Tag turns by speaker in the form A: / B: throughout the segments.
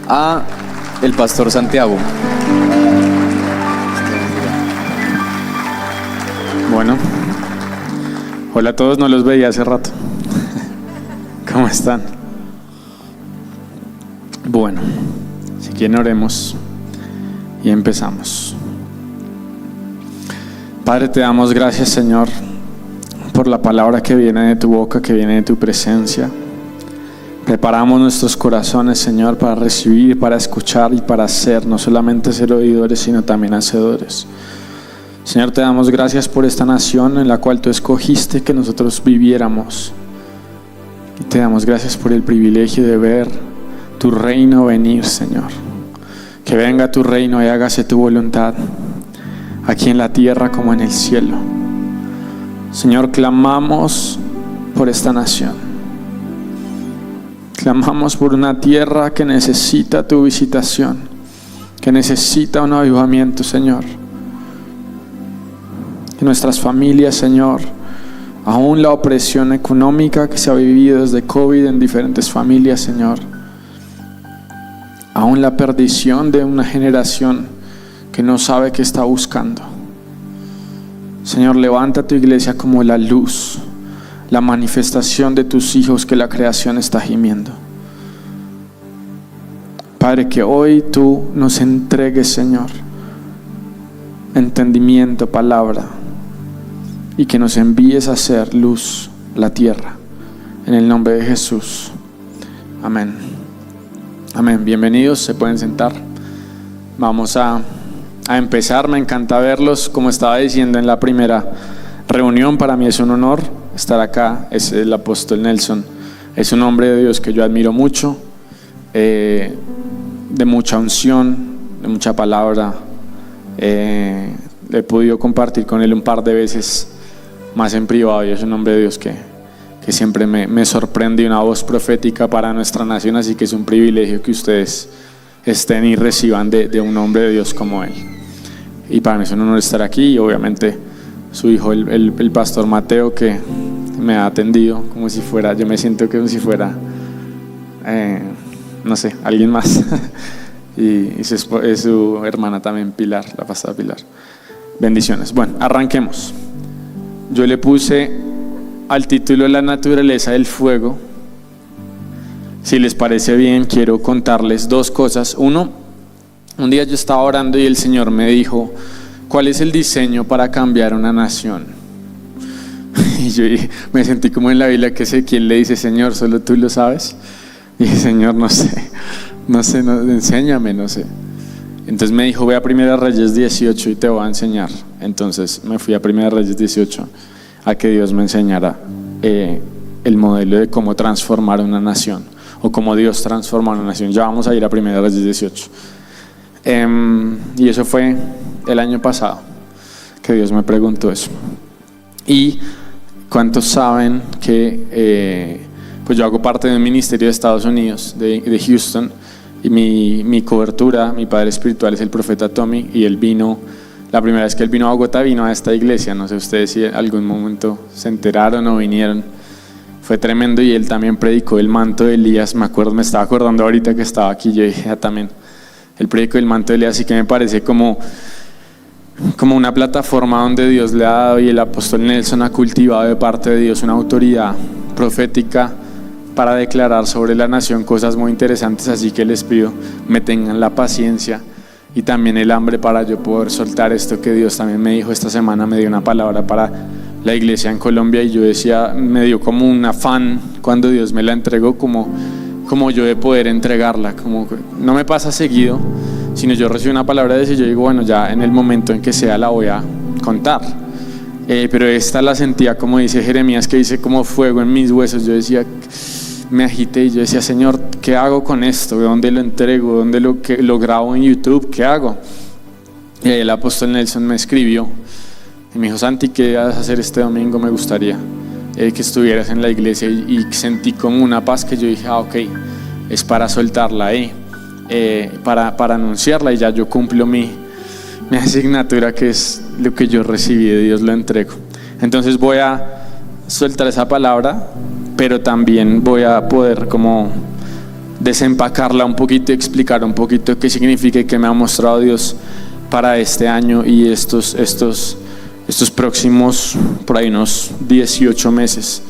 A: A el pastor Santiago.
B: Bueno, hola a todos, no los veía hace rato. ¿Cómo están? Bueno, si quieren oremos y empezamos. Padre, te damos gracias, Señor, por la palabra que viene de tu boca, que viene de tu presencia. Preparamos nuestros corazones, Señor, para recibir, para escuchar y para hacer, no solamente ser oidores, sino también hacedores. Señor, te damos gracias por esta nación en la cual tú escogiste que nosotros viviéramos. Y te damos gracias por el privilegio de ver tu reino venir, Señor. Que venga tu reino y hágase tu voluntad, aquí en la tierra como en el cielo. Señor, clamamos por esta nación. Clamamos por una tierra que necesita tu visitación, que necesita un avivamiento, Señor. En nuestras familias, Señor, aún la opresión económica que se ha vivido desde COVID en diferentes familias, Señor. Aún la perdición de una generación que no sabe qué está buscando. Señor, levanta tu iglesia como la luz, la manifestación de tus hijos que la creación está gimiendo. Padre, que hoy tú nos entregues, Señor, entendimiento, palabra, y que nos envíes a hacer luz la tierra, en el nombre de Jesús. Amén. Amén. Bienvenidos, se pueden sentar. Vamos a empezar. Me encanta verlos. Como estaba diciendo en la primera reunión, para mí es un honor estar acá. Es el apóstol Nelson, es un hombre de Dios que yo admiro mucho, de mucha unción, de mucha palabra. He podido compartir con él un par de veces más en privado, y es un hombre de Dios que siempre me sorprende, una voz profética para nuestra nación, así que es un privilegio que ustedes estén y reciban de un hombre de Dios como él. Y para mí es un honor estar aquí, y obviamente su hijo, el pastor Mateo, que me ha atendido como si fuera, yo me siento como si fuera, no sé, alguien más. y su hermana también, Pilar, la pastora Pilar. Bendiciones. Bueno, arranquemos. Yo le puse al título La naturaleza del fuego. Si les parece bien, quiero contarles dos cosas. Uno, un día yo estaba orando y el Señor me dijo: ¿cuál es el diseño para cambiar una nación? Y yo me sentí como en la Biblia que Ezequiel le dice: Señor, solo tú lo sabes. Y dije: Señor, no sé, enséñame, no sé. Entonces me dijo: ve a 1 Reyes 18 y te voy a enseñar. Entonces me fui a 1 Reyes 18 a que Dios me enseñara el modelo de cómo transformar una nación, o cómo Dios transforma una nación. Ya vamos a ir a 1 Reyes 18. Y eso fue el año pasado que Dios me preguntó eso. Y ¿cuántos saben que pues yo hago parte de un ministerio de Estados Unidos, de Houston, y mi cobertura, mi padre espiritual es el profeta Tommy, y él vino, la primera vez que él vino a Bogotá, vino a esta iglesia. No sé ustedes si en algún momento se enteraron o vinieron. Fue tremendo, y él también predicó el manto de Elías. Me estaba acordando ahorita que estaba aquí, yo dije: también el predicó el manto de Elías. Así que me parece como una plataforma donde Dios le ha dado, y el apóstol Nelson ha cultivado de parte de Dios una autoridad profética para declarar sobre la nación cosas muy interesantes. Así que les pido me tengan la paciencia y también el hambre para yo poder soltar esto que Dios también me dijo esta semana. Me dio una palabra para la iglesia en Colombia, y yo decía, me dio como un afán cuando Dios me la entregó, como yo de poder entregarla. Como no me pasa seguido, sino yo recibo una palabra de eso y yo digo: bueno, ya en el momento en que sea la voy a contar. Pero esta la sentía, como dice Jeremías, que dice como fuego en mis huesos. Yo decía, me agité, y yo decía: Señor, ¿qué hago con esto? ¿Dónde lo entrego? ¿Dónde lo grabo en YouTube? ¿Qué hago? Y el apóstol Nelson me escribió y me dijo: Santi, ¿qué vas a hacer este domingo? Me gustaría que estuvieras en la iglesia. Y sentí como una paz que yo dije: ok, es para soltarla ahí, para anunciarla, y ya yo cumplo mi asignatura, que es lo que yo recibí de Dios, lo entrego. Entonces voy a soltar esa palabra, pero también voy a poder como desempacarla un poquito y explicar un poquito qué significa y qué me ha mostrado Dios para este año y estos próximos, por ahí unos 18 meses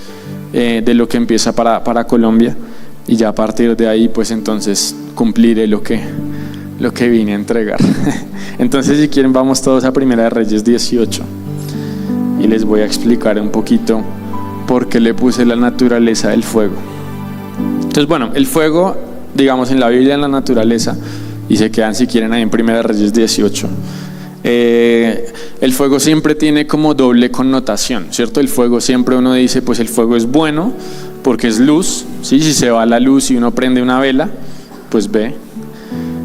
B: de lo que empieza para Colombia, y ya a partir de ahí pues entonces cumpliré lo que vine a entregar. Entonces, si quieren, vamos todos a Primera de Reyes 18 y les voy a explicar un poquito por qué le puse la naturaleza del fuego. Entonces, bueno, el fuego, digamos, en la Biblia, en la naturaleza, y se quedan si quieren ahí en Primera de Reyes 18. El fuego siempre tiene como doble connotación, ¿cierto? El fuego siempre uno dice, pues el fuego es bueno porque es luz, ¿sí? Si se va la luz y uno prende una vela, pues ve.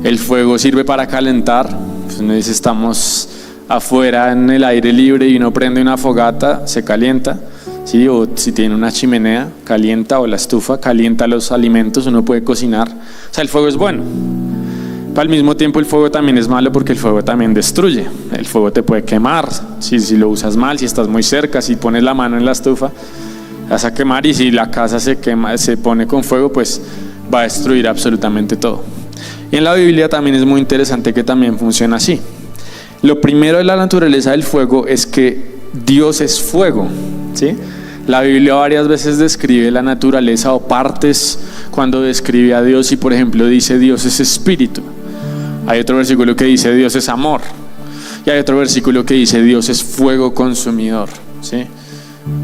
B: El fuego sirve para calentar, pues uno dice, estamos afuera en el aire libre y uno prende una fogata, se calienta, ¿sí? O si tiene una chimenea, calienta, o la estufa, calienta los alimentos, uno puede cocinar. O sea, el fuego es bueno. Al mismo tiempo el fuego también es malo porque el fuego también destruye. El fuego te puede quemar si lo usas mal, si estás muy cerca, si pones la mano en la estufa, vas a quemar, y si la casa se quema, se pone con fuego, pues va a destruir absolutamente todo. Y en la Biblia también es muy interesante que también funciona así. Lo primero de la naturaleza del fuego es que Dios es fuego, ¿sí? La Biblia varias veces describe la naturaleza o partes cuando describe a Dios, y por ejemplo dice Dios es espíritu. Hay otro versículo que dice Dios es amor, y hay otro versículo que dice Dios es fuego consumidor, ¿sí?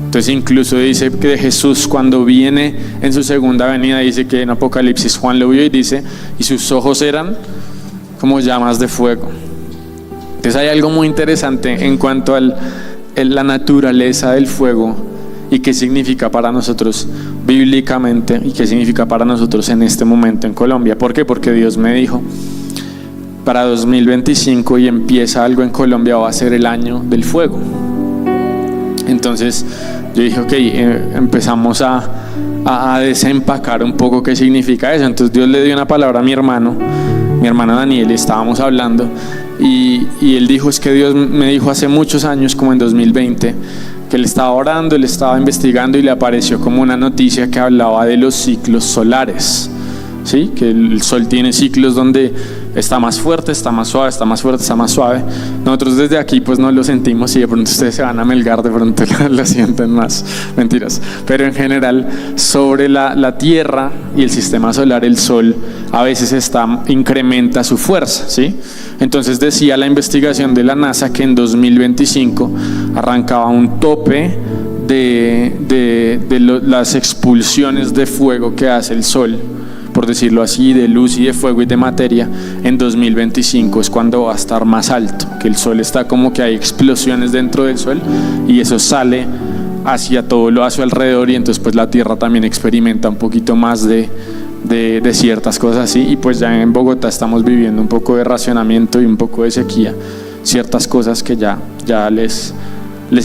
B: Entonces incluso dice que de Jesús cuando viene en su segunda venida, dice que en Apocalipsis Juan lo vio y dice, y sus ojos eran como llamas de fuego. Entonces hay algo muy interesante en cuanto a la naturaleza del fuego y qué significa para nosotros bíblicamente y qué significa para nosotros en este momento en Colombia. ¿Por qué? Porque Dios me dijo, para 2025 y empieza algo en Colombia, va a ser el año del fuego. Entonces yo dije, ok, empezamos a desempacar un poco qué significa eso. Entonces Dios le dio una palabra a mi hermano Daniel, y estábamos hablando, y él dijo, es que Dios me dijo hace muchos años, como en 2020, que él estaba orando, él estaba investigando y le apareció como una noticia que hablaba de los ciclos solares, ¿sí? Que el sol tiene ciclos donde está más fuerte, está más suave, está más fuerte, está más suave. Nosotros desde aquí pues no lo sentimos, y de pronto ustedes se van a Melgar, de pronto lo sienten más. Mentiras. Pero en general sobre la Tierra y el sistema solar, el sol a veces incrementa su fuerza, ¿sí? Entonces decía la investigación de la NASA que en 2025 arrancaba un tope de las expulsiones de fuego que hace el sol, por decirlo así, de luz y de fuego y de materia. En 2025 es cuando va a estar más alto, que el sol está como que hay explosiones dentro del sol y eso sale hacia todo lo a su alrededor, y entonces pues la Tierra también experimenta un poquito más de ciertas cosas así. Y pues ya en Bogotá estamos viviendo un poco de racionamiento y un poco de sequía, ciertas cosas que ya les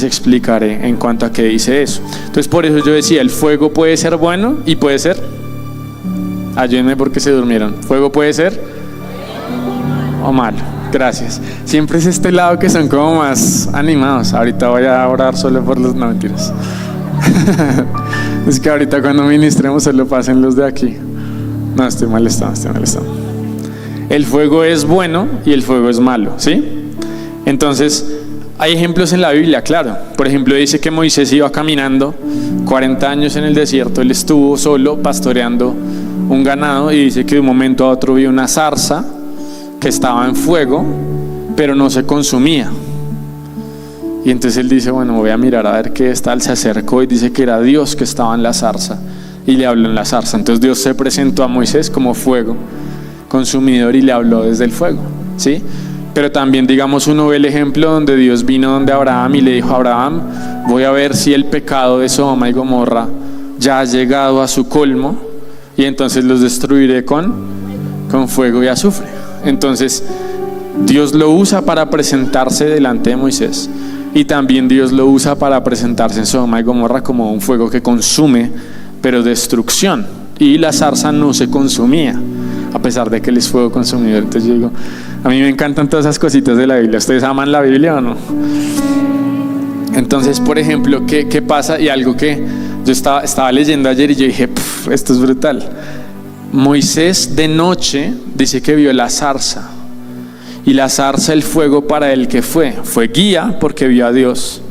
B: explicaré en cuanto a qué dice eso. Entonces por eso yo decía, el fuego puede ser bueno y puede ser, ayúdenme porque se durmieron, fuego puede ser o malo. Gracias. Siempre es este lado que son como más animados. Ahorita voy a orar solo por los... No, mentiras. Es que ahorita cuando ministremos solo pasen los de aquí. No, estoy molestando. El fuego es bueno y el fuego es malo, ¿sí? Entonces hay ejemplos en la Biblia, claro. Por ejemplo, dice que Moisés iba caminando 40 años en el desierto. Él estuvo solo pastoreando un ganado, y dice que de un momento a otro vio una zarza que estaba en fuego pero no se consumía, y entonces él dice, bueno, voy a mirar a ver qué es tal. Se acercó y dice que era Dios que estaba en la zarza y le habló en la zarza. Entonces Dios se presentó a Moisés como fuego consumidor y le habló desde el fuego, ¿sí? Pero también, digamos, uno ve el ejemplo donde Dios vino donde Abraham y le dijo a Abraham, voy a ver si el pecado de Sodoma y Gomorra ya ha llegado a su colmo, y entonces los destruiré con fuego y azufre. Entonces Dios lo usa para presentarse delante de Moisés, y también Dios lo usa para presentarse en Sodoma y Gomorra como un fuego que consume, pero destrucción. Y la zarza no se consumía, a pesar de que él es fuego consumidor. Entonces yo digo, a mí me encantan todas esas cositas de la Biblia. ¿Ustedes aman la Biblia o no? Entonces, por ejemplo, ¿qué pasa? Y algo que yo estaba leyendo ayer y yo dije, esto es brutal. Moisés de noche dice que vio la zarza, y la zarza, el fuego para él que fue guía porque vio a Dios,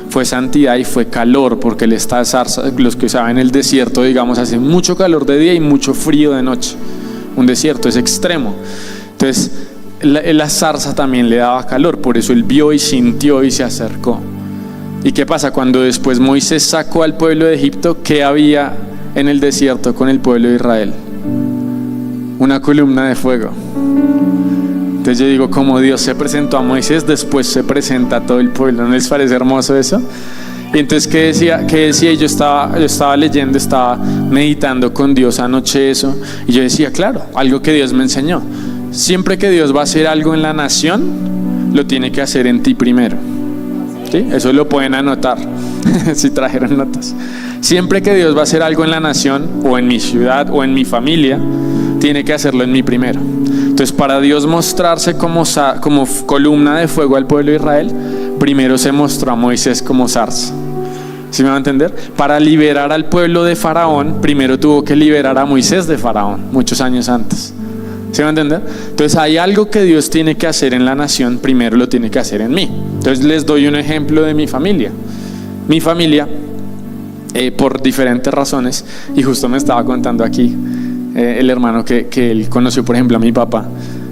B: fue santidad y fue calor porque él está zarza. Los que saben, el desierto, digamos, hace mucho calor de día y mucho frío de noche. Un desierto es extremo. Entonces la zarza también le daba calor, por eso él vio y sintió y se acercó. ¿Y qué pasa? Cuando después Moisés sacó al pueblo de Egipto, ¿qué había en el desierto con el pueblo de Israel? Una columna de fuego. Entonces yo digo, como Dios se presentó a Moisés, después se presenta a todo el pueblo. ¿No les parece hermoso eso? Y entonces, ¿qué decía? Yo estaba leyendo, estaba meditando con Dios anoche eso, y yo decía, claro, algo que Dios me enseñó. Siempre que Dios va a hacer algo en la nación, lo tiene que hacer en ti primero. ¿Sí? Eso lo pueden anotar, si trajeron notas. Siempre que Dios va a hacer algo en la nación, o en mi ciudad, o en mi familia, tiene que hacerlo en mí primero. Entonces, para Dios mostrarse como columna de fuego al pueblo de Israel, primero se mostró a Moisés como zarza. ¿Sí me va a entender? Para liberar al pueblo de Faraón, primero tuvo que liberar a Moisés de Faraón, muchos años antes. ¿Sí me va a entender? Entonces, hay algo que Dios tiene que hacer en la nación, primero lo tiene que hacer en mí. Entonces, les doy un ejemplo de mi familia. Mi familia, por diferentes razones, y justo me estaba contando aquí el hermano que él conoció, por ejemplo, a mi papá.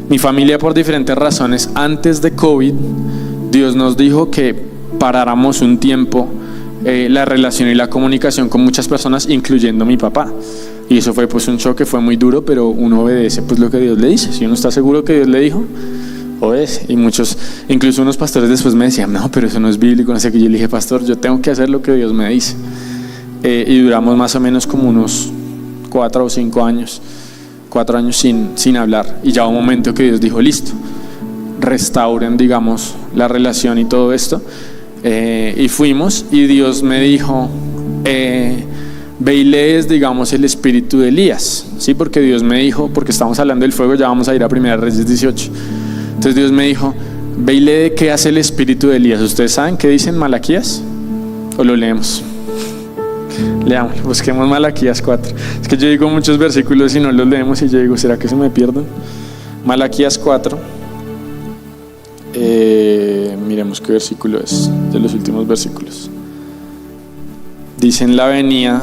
B: Mi familia, por diferentes razones, antes de COVID, Dios nos dijo que paráramos un tiempo la relación y la comunicación con muchas personas, incluyendo mi papá. Y eso fue pues un choque, fue muy duro, pero uno obedece pues lo que Dios le dice. Si uno está seguro que Dios le dijo, obedece. Y muchos, incluso unos pastores después me decían, no, pero eso no es bíblico, no sé qué. Yo le dije, pastor, yo tengo que hacer lo que Dios me dice. Y duramos más o menos como unos 4 o 5 años, 4 años sin hablar. Y ya un momento que Dios dijo, listo, restauren, digamos, la relación y todo esto. Y fuimos, y Dios me dijo, ve y lees, digamos, el espíritu de Elías, ¿sí? Porque Dios me dijo, porque estamos hablando del fuego, ya vamos a ir a 1 Reyes 18. Entonces Dios me dijo, ve y lee qué hace el espíritu de Elías. ¿Ustedes saben qué dice en Malaquías? ¿O lo leemos? Leamos, busquemos Malaquías 4. Es que yo digo muchos versículos y no los leemos, y yo digo, ¿será que se me pierden? Malaquías 4. Miremos qué versículo es, de los últimos versículos. Dice en la venida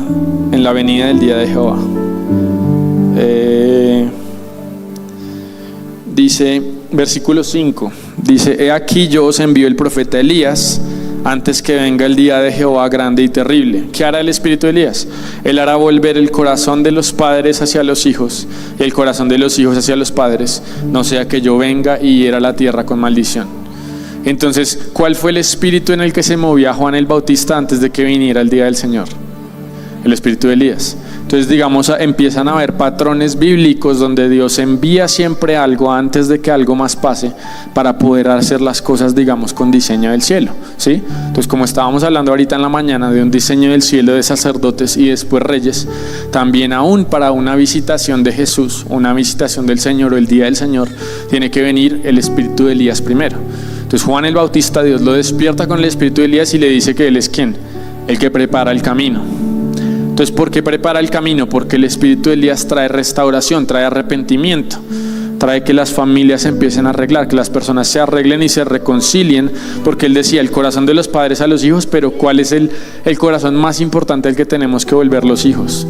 B: del día de Jehová. Dice, versículo 5, dice, he aquí yo os envío el profeta Elías antes que venga el día de Jehová grande y terrible. ¿Qué hará el espíritu de Elías? Él hará volver el corazón de los padres hacia los hijos y el corazón de los hijos hacia los padres, no sea que yo venga y hiera la tierra con maldición. Entonces, ¿cuál fue el espíritu en el que se movía Juan el Bautista antes de que viniera el día del Señor? El espíritu de Elías. Entonces, digamos, empiezan a haber patrones bíblicos donde Dios envía siempre algo antes de que algo más pase para poder hacer las cosas, digamos, con diseño del cielo, ¿sí? Entonces, como estábamos hablando ahorita en la mañana de un diseño del cielo de sacerdotes y después reyes, también aún para una visitación de Jesús, una visitación del Señor o el día del Señor, tiene que venir el espíritu de Elías primero. Entonces, Juan el Bautista, Dios lo despierta con el espíritu de Elías y le dice que él es ¿quién? El que prepara el camino. Entonces, ¿por qué prepara el camino? Porque el espíritu de Elías trae restauración, trae arrepentimiento, trae que las familias se empiecen a arreglar, que las personas se arreglen y se reconcilien, porque él decía el corazón de los padres a los hijos, pero ¿cuál es el corazón más importante al que tenemos que volver los hijos?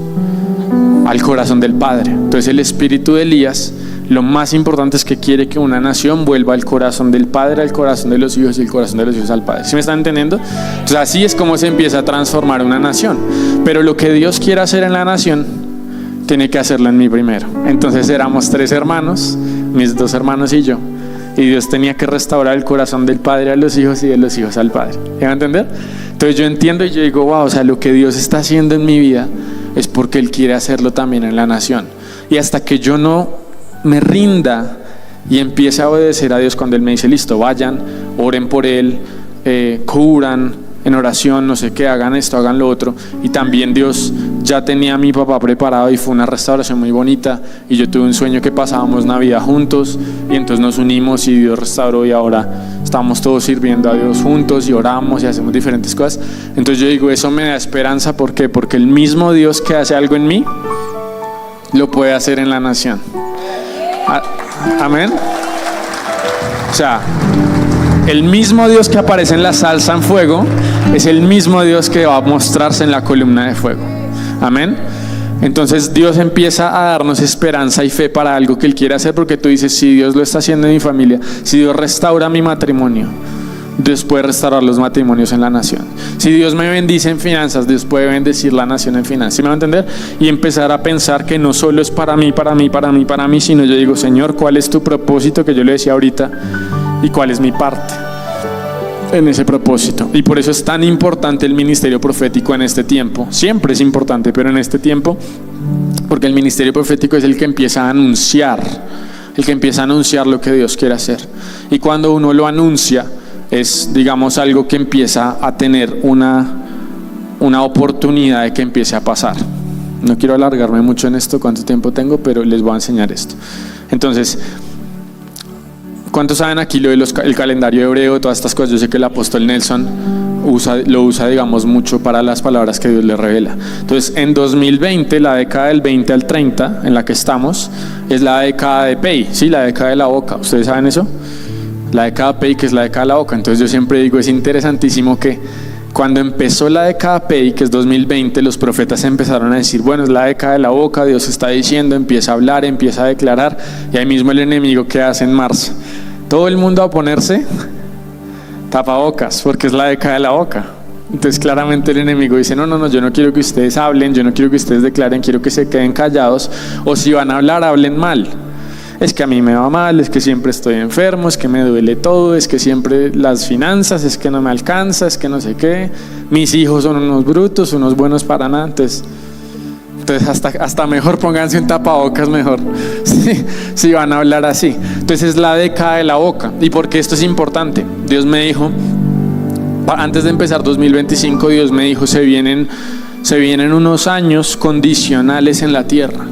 B: Al corazón del Padre. Entonces, el espíritu de Elías, lo más importante es que quiere que una nación vuelva al corazón del Padre, al corazón de los hijos y el corazón de los hijos al Padre. ¿Sí me están entendiendo? Entonces, así es como se empieza a transformar una nación. Pero lo que Dios quiere hacer en la nación, tiene que hacerlo en mí primero. Entonces éramos 3 hermanos, mis 2 hermanos y yo. Y Dios tenía que restaurar el corazón del Padre a los hijos y de los hijos al Padre. ¿Me va a entender? Entonces yo entiendo y yo digo, wow, o sea, lo que Dios está haciendo en mi vida es porque Él quiere hacerlo también en la nación. Y hasta que yo no me rinda y empiece a obedecer a Dios cuando Él me dice, listo, vayan, oren por Él, cubran en oración, no sé qué, hagan esto, hagan lo otro. Y también Dios ya tenía a mi papá preparado y fue una restauración muy bonita. Y yo tuve un sueño que pasábamos Navidad juntos y entonces nos unimos y Dios restauró y ahora estamos todos sirviendo a Dios juntos y oramos y hacemos diferentes cosas. Entonces yo digo, eso me da esperanza. ¿Por qué? Porque el mismo Dios que hace algo en mí, lo puede hacer en la nación. Amén. O sea, el mismo Dios que aparece en la salsa en fuego es el mismo Dios que va a mostrarse en la columna de fuego. Amén. Entonces Dios empieza a darnos esperanza y fe para algo que Él quiere hacer, porque tú dices, si Dios lo está haciendo en mi familia, si Dios restaura mi matrimonio, Dios puede restaurar los matrimonios en la nación. Si Dios me bendice en finanzas, Dios puede bendecir la nación en finanzas. ¿Sí me va a entender? Y empezar a pensar que no solo es para mí, sino yo digo, Señor, ¿cuál es tu propósito? Que yo le decía ahorita, y cuál es mi parte en ese propósito. Y por eso es tan importante el ministerio profético en este tiempo. Siempre es importante, pero en este tiempo, porque el ministerio profético es el que empieza a anunciar, lo que Dios quiere hacer. Y cuando uno lo anuncia, es, digamos, algo que empieza a tener una oportunidad de que empiece a pasar. No quiero alargarme mucho en esto, cuánto tiempo tengo, pero les voy a enseñar esto. Entonces, ¿cuántos saben aquí lo de el calendario hebreo, todas estas cosas? Yo sé que el apóstol Nelson lo usa, digamos, mucho para las palabras que Dios le revela. Entonces, en 2020, la década del 20 al 30, en la que estamos, es la década de Pei, ¿sí? La década de la boca. ¿Ustedes saben eso? La década Pei, que es la década de la boca. Entonces yo siempre digo, es interesantísimo que cuando empezó la década Pei, que es 2020, los profetas empezaron a decir, bueno, es la década de la boca, Dios está diciendo, empieza a hablar, empieza a declarar, y ahí mismo el enemigo, ¿qué hace en marzo? Todo el mundo a ponerse tapabocas, porque es la década de la boca. Entonces claramente el enemigo dice, no, yo no quiero que ustedes hablen, yo no quiero que ustedes declaren, quiero que se queden callados, o si van a hablar, hablen mal. Es que a mí me va mal, es que siempre estoy enfermo, es que me duele todo, es que siempre las finanzas, es que no me alcanza, es que no sé qué, mis hijos son unos brutos, unos buenos para nada. Entonces hasta mejor pónganse un tapabocas mejor, si van a hablar así. Entonces es la década de la boca. ¿Y por qué esto es importante? Dios me dijo, antes de empezar 2025, Dios me dijo, se vienen unos años condicionales en la tierra.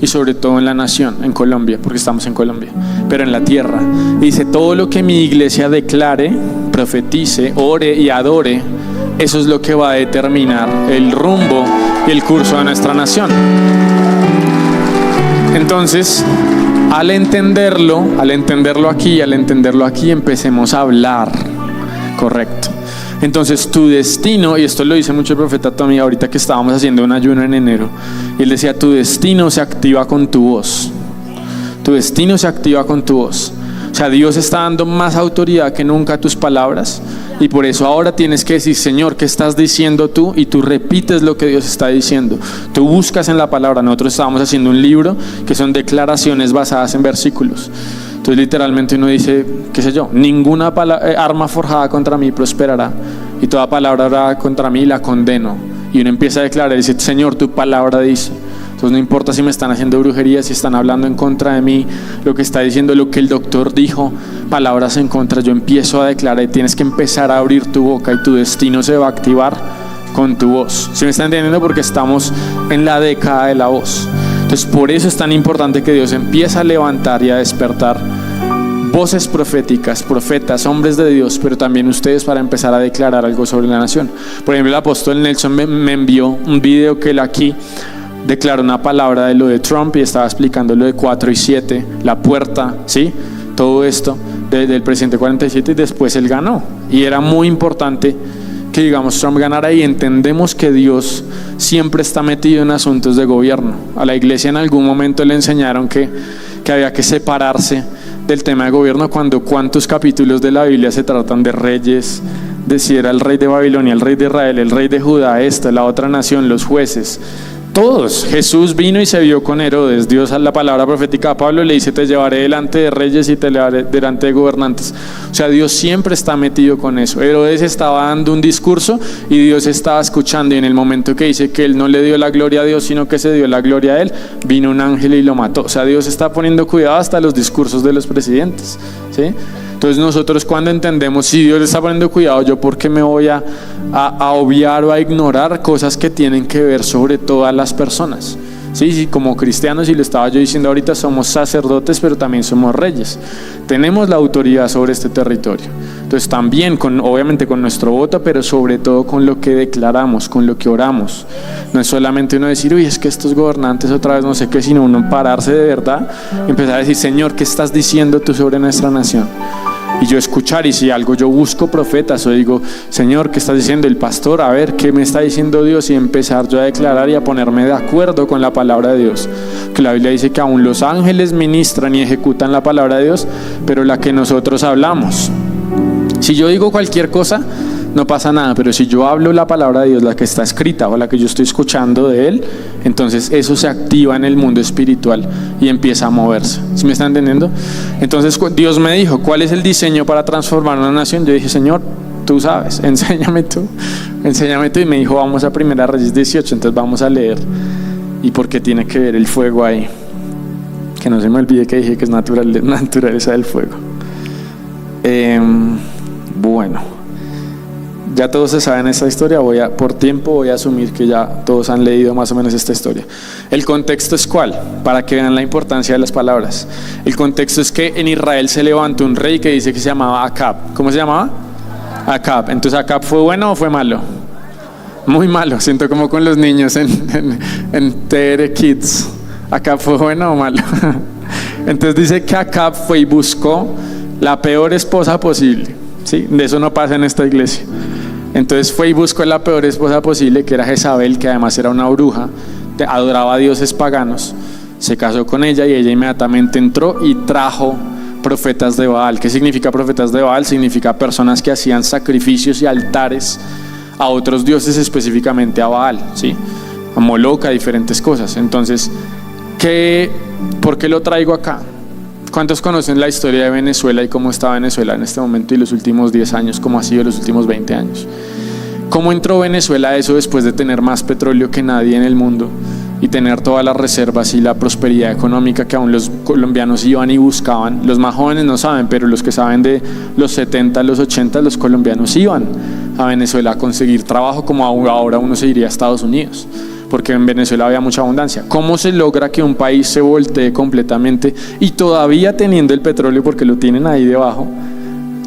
B: Y sobre todo en la nación, en Colombia, porque estamos en Colombia, pero en la tierra. Dice, todo lo que mi iglesia declare, profetice, ore y adore, eso es lo que va a determinar el rumbo y el curso de nuestra nación. Entonces, al entenderlo aquí, empecemos a hablar correcto. Entonces tu destino, y esto lo dice mucho el profeta Tommy ahorita que estábamos haciendo un ayuno en enero, y él decía, tu destino se activa con tu voz. Tu destino se activa con tu voz. O sea, Dios está dando más autoridad que nunca a tus palabras, y por eso ahora tienes que decir, Señor, ¿qué estás diciendo tú? Y tú repites lo que Dios está diciendo. Tú buscas en la palabra. Nosotros estábamos haciendo un libro que son declaraciones basadas en versículos. Entonces literalmente uno dice, qué sé yo, ninguna arma forjada contra mí prosperará, y toda palabra hablada contra mí la condeno. Y uno empieza a declarar y dice, Señor, tu palabra dice. Entonces no importa si me están haciendo brujería, si están hablando en contra de mí, lo que está diciendo, lo que el doctor dijo, palabras en contra, yo empiezo a declarar, y tienes que empezar a abrir tu boca, y tu destino se va a activar con tu voz. ¿Sí me están entendiendo? Porque estamos en la década de la voz. Entonces por eso es tan importante que Dios empiece a levantar y a despertar voces proféticas, profetas, hombres de Dios, pero también ustedes, para empezar a declarar algo sobre la nación. Por ejemplo, el apóstol Nelson me envió un video que él aquí declaró una palabra de lo de Trump, y estaba explicando lo de 4 y 7, la puerta, ¿sí? Todo esto del presidente 47, y después él ganó. Y era muy importante que, digamos, Trump ganara, y entendemos que Dios siempre está metido en asuntos de gobierno. A la iglesia en algún momento le enseñaron que había que separarse del tema de gobierno, cuando cuántos capítulos de la Biblia se tratan de reyes, de si era el rey de Babilonia, el rey de Israel, el rey de Judá, la otra nación, los jueces. Todos. Jesús vino y se vio con Herodes. Dios, a la palabra profética a Pablo le dice, te llevaré delante de reyes y te llevaré delante de gobernantes. O sea, Dios siempre está metido con eso. Herodes estaba dando un discurso y Dios estaba escuchando, y en el momento que dice que él no le dio la gloria a Dios, sino que se dio la gloria a él, vino un ángel y lo mató. O sea, Dios está poniendo cuidado hasta los discursos de los presidentes, ¿sí? Entonces nosotros, cuando entendemos, si Dios le está poniendo cuidado, yo por qué me voy a obviar o a ignorar cosas que tienen que ver sobre todas las personas, Sí, como cristianos, y lo estaba yo diciendo ahorita, somos sacerdotes, pero también somos reyes. Tenemos la autoridad sobre este territorio. Entonces también, obviamente con nuestro voto, pero sobre todo con lo que declaramos, con lo que oramos. No es solamente uno decir, uy, es que estos gobernantes otra vez no sé qué, sino uno pararse de verdad y empezar a decir, Señor, ¿qué estás diciendo tú sobre nuestra nación? Y yo escuchar, y si algo yo busco profetas o digo, Señor, ¿qué estás diciendo el pastor? A ver, ¿qué me está diciendo Dios? Y empezar yo a declarar y a ponerme de acuerdo con la palabra de Dios. Que la Biblia dice que aún los ángeles ministran y ejecutan la palabra de Dios, pero la que nosotros hablamos. Si yo digo cualquier cosa, no pasa nada, pero si yo hablo la palabra de Dios, la que está escrita o la que yo estoy escuchando de Él, entonces eso se activa en el mundo espiritual y empieza a moverse. ¿Sí me están entendiendo? Entonces Dios me dijo, ¿cuál es el diseño para transformar una nación? Yo dije, Señor, tú sabes, enséñame tú. Y me dijo, vamos a 1 Reyes 18, entonces vamos a leer. ¿Y por qué tiene que ver el fuego ahí? Que no se me olvide que dije que es naturaleza del fuego. Bueno, ya todos se saben esta historia. Por tiempo voy a asumir que ya todos han leído más o menos esta historia. El contexto es ¿cuál? Para que vean la importancia de las palabras. El contexto es que en Israel se levantó un rey que dice que se llamaba Acab. ¿Cómo se llamaba? Acab. Entonces, ¿Acab fue bueno o fue malo? Muy malo. Siento como con los niños en TR Kids. ¿Acab fue bueno o malo? Entonces dice que Acab fue y buscó la peor esposa posible. ¿Sí? De eso no pasa en esta iglesia. Entonces fue y buscó la peor esposa posible, que era Jezabel, que además era una bruja, adoraba a dioses paganos. Se casó con ella y ella inmediatamente entró y trajo profetas de Baal. ¿Qué significa profetas de Baal? Significa personas que hacían sacrificios y altares a otros dioses, específicamente a Baal, ¿sí? A Moloch, a diferentes cosas. Entonces, ¿por qué lo traigo acá? ¿Cuántos conocen la historia de Venezuela y cómo está Venezuela en este momento y los últimos 10 años, cómo ha sido los últimos 20 años? ¿Cómo entró Venezuela a eso después de tener más petróleo que nadie en el mundo y tener todas las reservas y la prosperidad económica que aún los colombianos iban y buscaban? Los más jóvenes no saben, pero los que saben de los 70, los 80, los colombianos iban a Venezuela a conseguir trabajo, como ahora uno se iría a Estados Unidos, porque en Venezuela había mucha abundancia. ¿Cómo se logra que un país se voltee completamente y todavía teniendo el petróleo, porque lo tienen ahí debajo,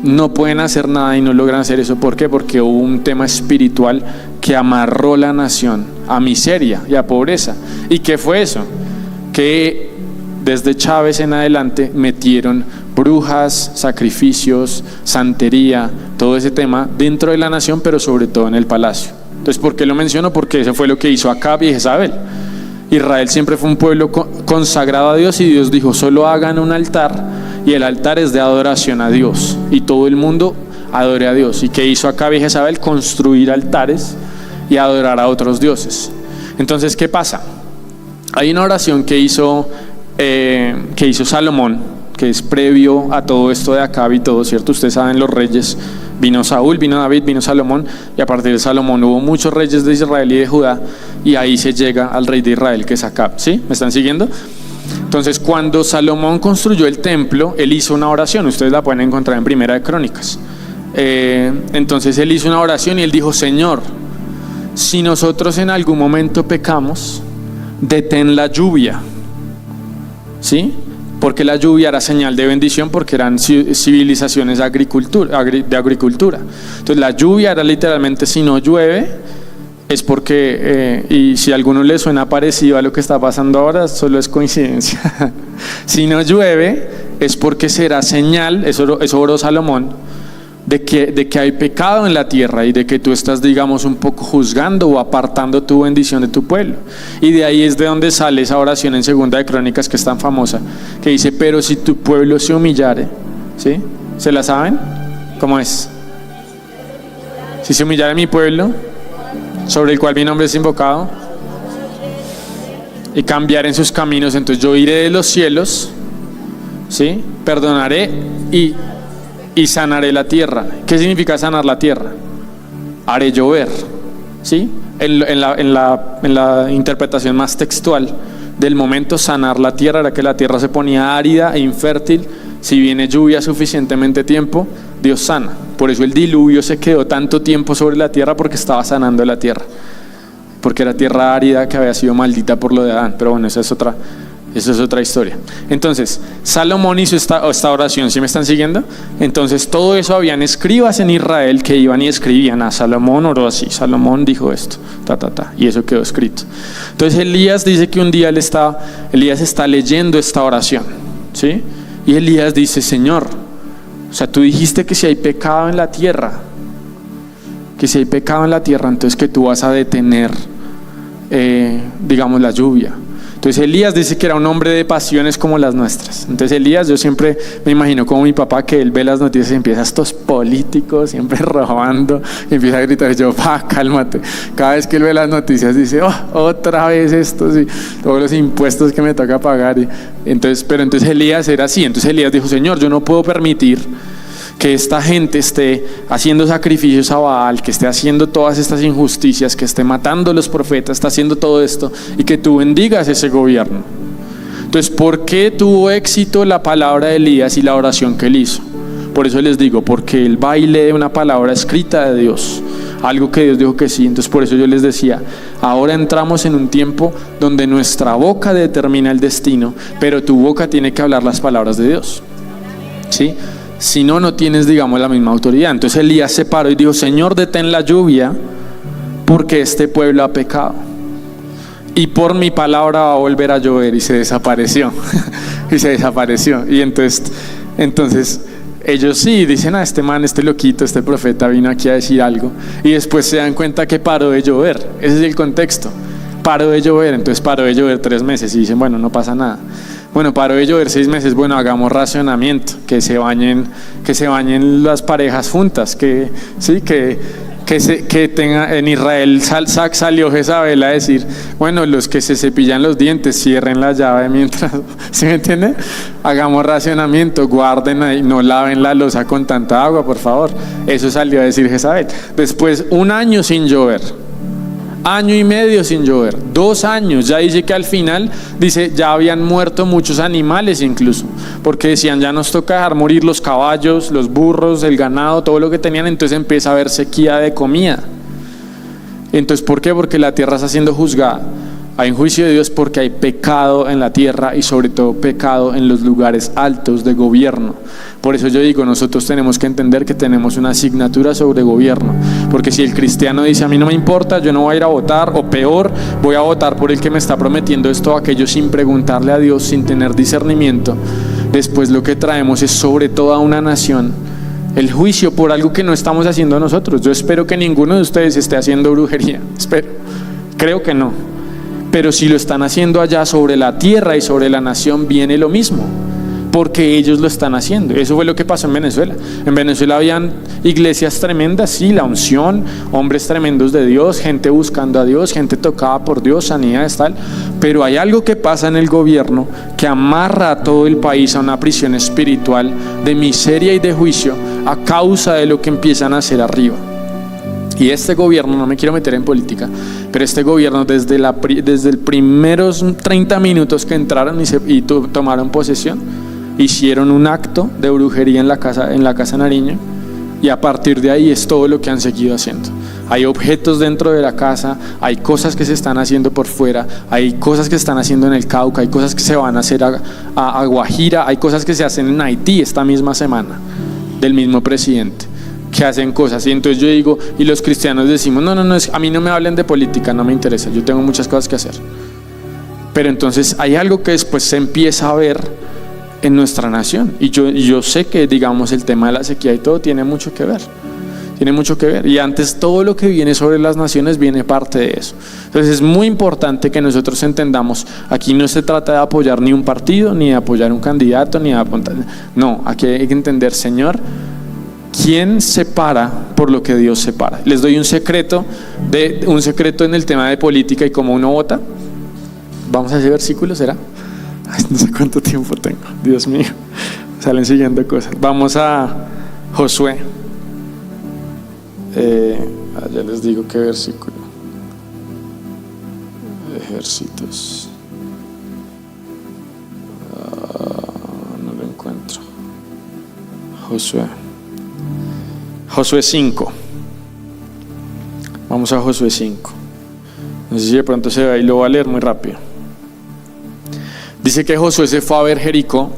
B: no pueden hacer nada y no logran hacer eso? ¿Por qué? Porque hubo un tema espiritual que amarró la nación a miseria y a pobreza. ¿Y qué fue eso? Que desde Chávez en adelante metieron brujas, sacrificios, santería, todo ese tema dentro de la nación, pero sobre todo en el palacio. Entonces, ¿por qué lo menciono? Porque eso fue lo que hizo Acab y Jezabel. Israel siempre fue un pueblo consagrado a Dios, y Dios dijo, solo hagan un altar, y el altar es de adoración a Dios, y todo el mundo adore a Dios. ¿Y qué hizo Acab y Jezabel? Construir altares y adorar a otros dioses. Entonces, ¿qué pasa? Hay una oración que hizo Salomón, que es previo a todo esto de Acab y todo, ¿cierto? Ustedes saben, los reyes, vino Saúl, vino David, vino Salomón, y a partir de Salomón hubo muchos reyes de Israel y de Judá, y ahí se llega al rey de Israel, que es Acab. ¿Sí? ¿Me están siguiendo? Entonces, cuando Salomón construyó el templo, él hizo una oración. Ustedes la pueden encontrar en Primera de Crónicas. Entonces él hizo una oración y él dijo, Señor, si nosotros en algún momento pecamos, detén la lluvia. ¿Sí? Porque la lluvia era señal de bendición, porque eran civilizaciones de agricultura. Entonces la lluvia era literalmente, si no llueve, es porque, y si a alguno le suena parecido a lo que está pasando ahora, solo es coincidencia. Si no llueve, es porque será señal, eso oró Salomón, de que hay pecado en la tierra y de que tú estás, digamos, un poco juzgando o apartando tu bendición de tu pueblo. Y de ahí es de donde sale esa oración en Segunda de Crónicas, que es tan famosa, que dice, pero si tu pueblo se humillare, ¿sí? ¿Se la saben? ¿Cómo es? Si se humillare mi pueblo, sobre el cual mi nombre es invocado, y cambiar en sus caminos, entonces yo iré de los cielos, ¿sí? Perdonaré y sanaré la tierra. ¿Qué significa sanar la tierra? Haré llover, ¿sí? En la interpretación más textual del momento, sanar la tierra era que la tierra se ponía árida e infértil. Si viene lluvia suficientemente tiempo, Dios sana. Por eso el diluvio se quedó tanto tiempo sobre la tierra, porque estaba sanando la tierra. porque era tierra árida que había sido maldita por lo de Adán. Pero bueno, esa es otra historia. Entonces, Salomón hizo esta oración, ¿sí me están siguiendo? Entonces, todo eso habían escribas en Israel que iban y escribían: Salomón oró así, Salomón dijo esto, y eso quedó escrito. Entonces, Elías dice que un día Elías está leyendo esta oración, ¿sí? Y Elías dice: Señor, o sea, tú dijiste que si hay pecado en la tierra, entonces que tú vas a detener, digamos, la lluvia. Entonces Elías dice que era un hombre de pasiones como las nuestras. Entonces Elías, yo siempre me imagino como mi papá, que él ve las noticias y empieza: estos políticos siempre robando, y empieza a gritar. Yo: cálmate. Cada vez que él ve las noticias dice: otra vez esto, sí, todos los impuestos que me toca pagar. Pero entonces Elías era así. Entonces Elías dijo: Señor, yo no puedo permitir que esta gente esté haciendo sacrificios a Baal, que esté haciendo todas estas injusticias, que esté matando a los profetas, está haciendo todo esto, y que tú bendigas ese gobierno. Entonces, ¿por qué tuvo éxito la palabra de Elías y la oración que él hizo? Por eso les digo, porque él va y lee una palabra escrita de Dios, algo que Dios dijo que sí. Entonces por eso yo les decía, ahora entramos en un tiempo donde nuestra boca determina el destino, pero tu boca tiene que hablar las palabras de Dios, ¿sí? Si no, no tienes, digamos, la misma autoridad. Entonces Elías se paró y dijo: Señor, detén la lluvia, porque este pueblo ha pecado, y por mi palabra va a volver a llover. Y se desapareció. Y entonces ellos sí dicen: este man, este loquito, este profeta vino aquí a decir algo. Y después se dan cuenta que paró de llover. Ese es el contexto. Paró de llover. Entonces paró de llover 3 meses y dicen: bueno, no pasa nada. Bueno, paró de llover 6 meses, bueno, hagamos racionamiento, que se bañen las parejas juntas, que tenga. En Israel salió Jezabel a decir: bueno, los que se cepillan los dientes, cierren la llave mientras, ¿sí me entiende? Hagamos racionamiento, guarden ahí, no laven la loza con tanta agua, por favor. Eso salió a decir Jezabel. Después, 1 año sin llover. 1 año y medio sin llover, 2 años, ya dice que al final, dice, ya habían muerto muchos animales incluso, porque decían: ya nos toca dejar morir los caballos, los burros, el ganado, todo lo que tenían. Entonces empieza a haber sequía de comida. Entonces, ¿por qué? Porque la tierra está siendo juzgada. Hay un juicio de Dios porque hay pecado en la tierra, y sobre todo pecado en los lugares altos de gobierno. Por eso yo digo, nosotros tenemos que entender que tenemos una asignatura sobre gobierno, porque si el cristiano dice: a mí no me importa, yo no voy a ir a votar, o peor, voy a votar por el que me está prometiendo esto o aquello sin preguntarle a Dios, sin tener discernimiento, después lo que traemos es sobre toda una nación el juicio por algo que no estamos haciendo nosotros. Yo espero que ninguno de ustedes esté haciendo brujería, creo que no. Pero si lo están haciendo allá, sobre la tierra y sobre la nación viene lo mismo, porque ellos lo están haciendo. Eso fue lo que pasó en Venezuela. En Venezuela habían iglesias tremendas, sí, la unción, hombres tremendos de Dios, gente buscando a Dios, gente tocada por Dios, sanidades, tal. Pero hay algo que pasa en el gobierno que amarra a todo el país a una prisión espiritual de miseria y de juicio a causa de lo que empiezan a hacer arriba. Y este gobierno, no me quiero meter en política, pero este gobierno desde los primeros 30 minutos que entraron y tomaron posesión, hicieron un acto de brujería en la casa Nariño, y a partir de ahí es todo lo que han seguido haciendo. Hay objetos dentro de la casa, hay cosas que se están haciendo por fuera, hay cosas que se están haciendo en el Cauca, hay cosas que se van a hacer a Guajira, hay cosas que se hacen en Haití esta misma semana, del mismo presidente, que hacen cosas. Y entonces yo digo, y los cristianos decimos: no, a mí no me hablen de política, no me interesa, yo tengo muchas cosas que hacer. Pero entonces hay algo que después se empieza a ver en nuestra nación, y yo sé que, digamos, el tema de la sequía y todo tiene mucho que ver, y antes todo lo que viene sobre las naciones viene parte de eso. Entonces es muy importante que nosotros entendamos, aquí no se trata de apoyar ni un partido, ni de apoyar un candidato, ni de apuntar, no, aquí hay que entender, Señor, ¿quién separa por lo que Dios separa? Les doy un secreto en el tema de política y cómo uno vota. Vamos a ese versículo, ¿será? Ay, no sé cuánto tiempo tengo, Dios mío, salen siguiendo cosas. Vamos a Josué. Ya les digo qué versículo. Ejércitos. No lo encuentro. Josué 5. Vamos a Josué 5. No sé si de pronto se ve ahí, lo voy a leer muy rápido. Dice que Josué se fue a ver Jericó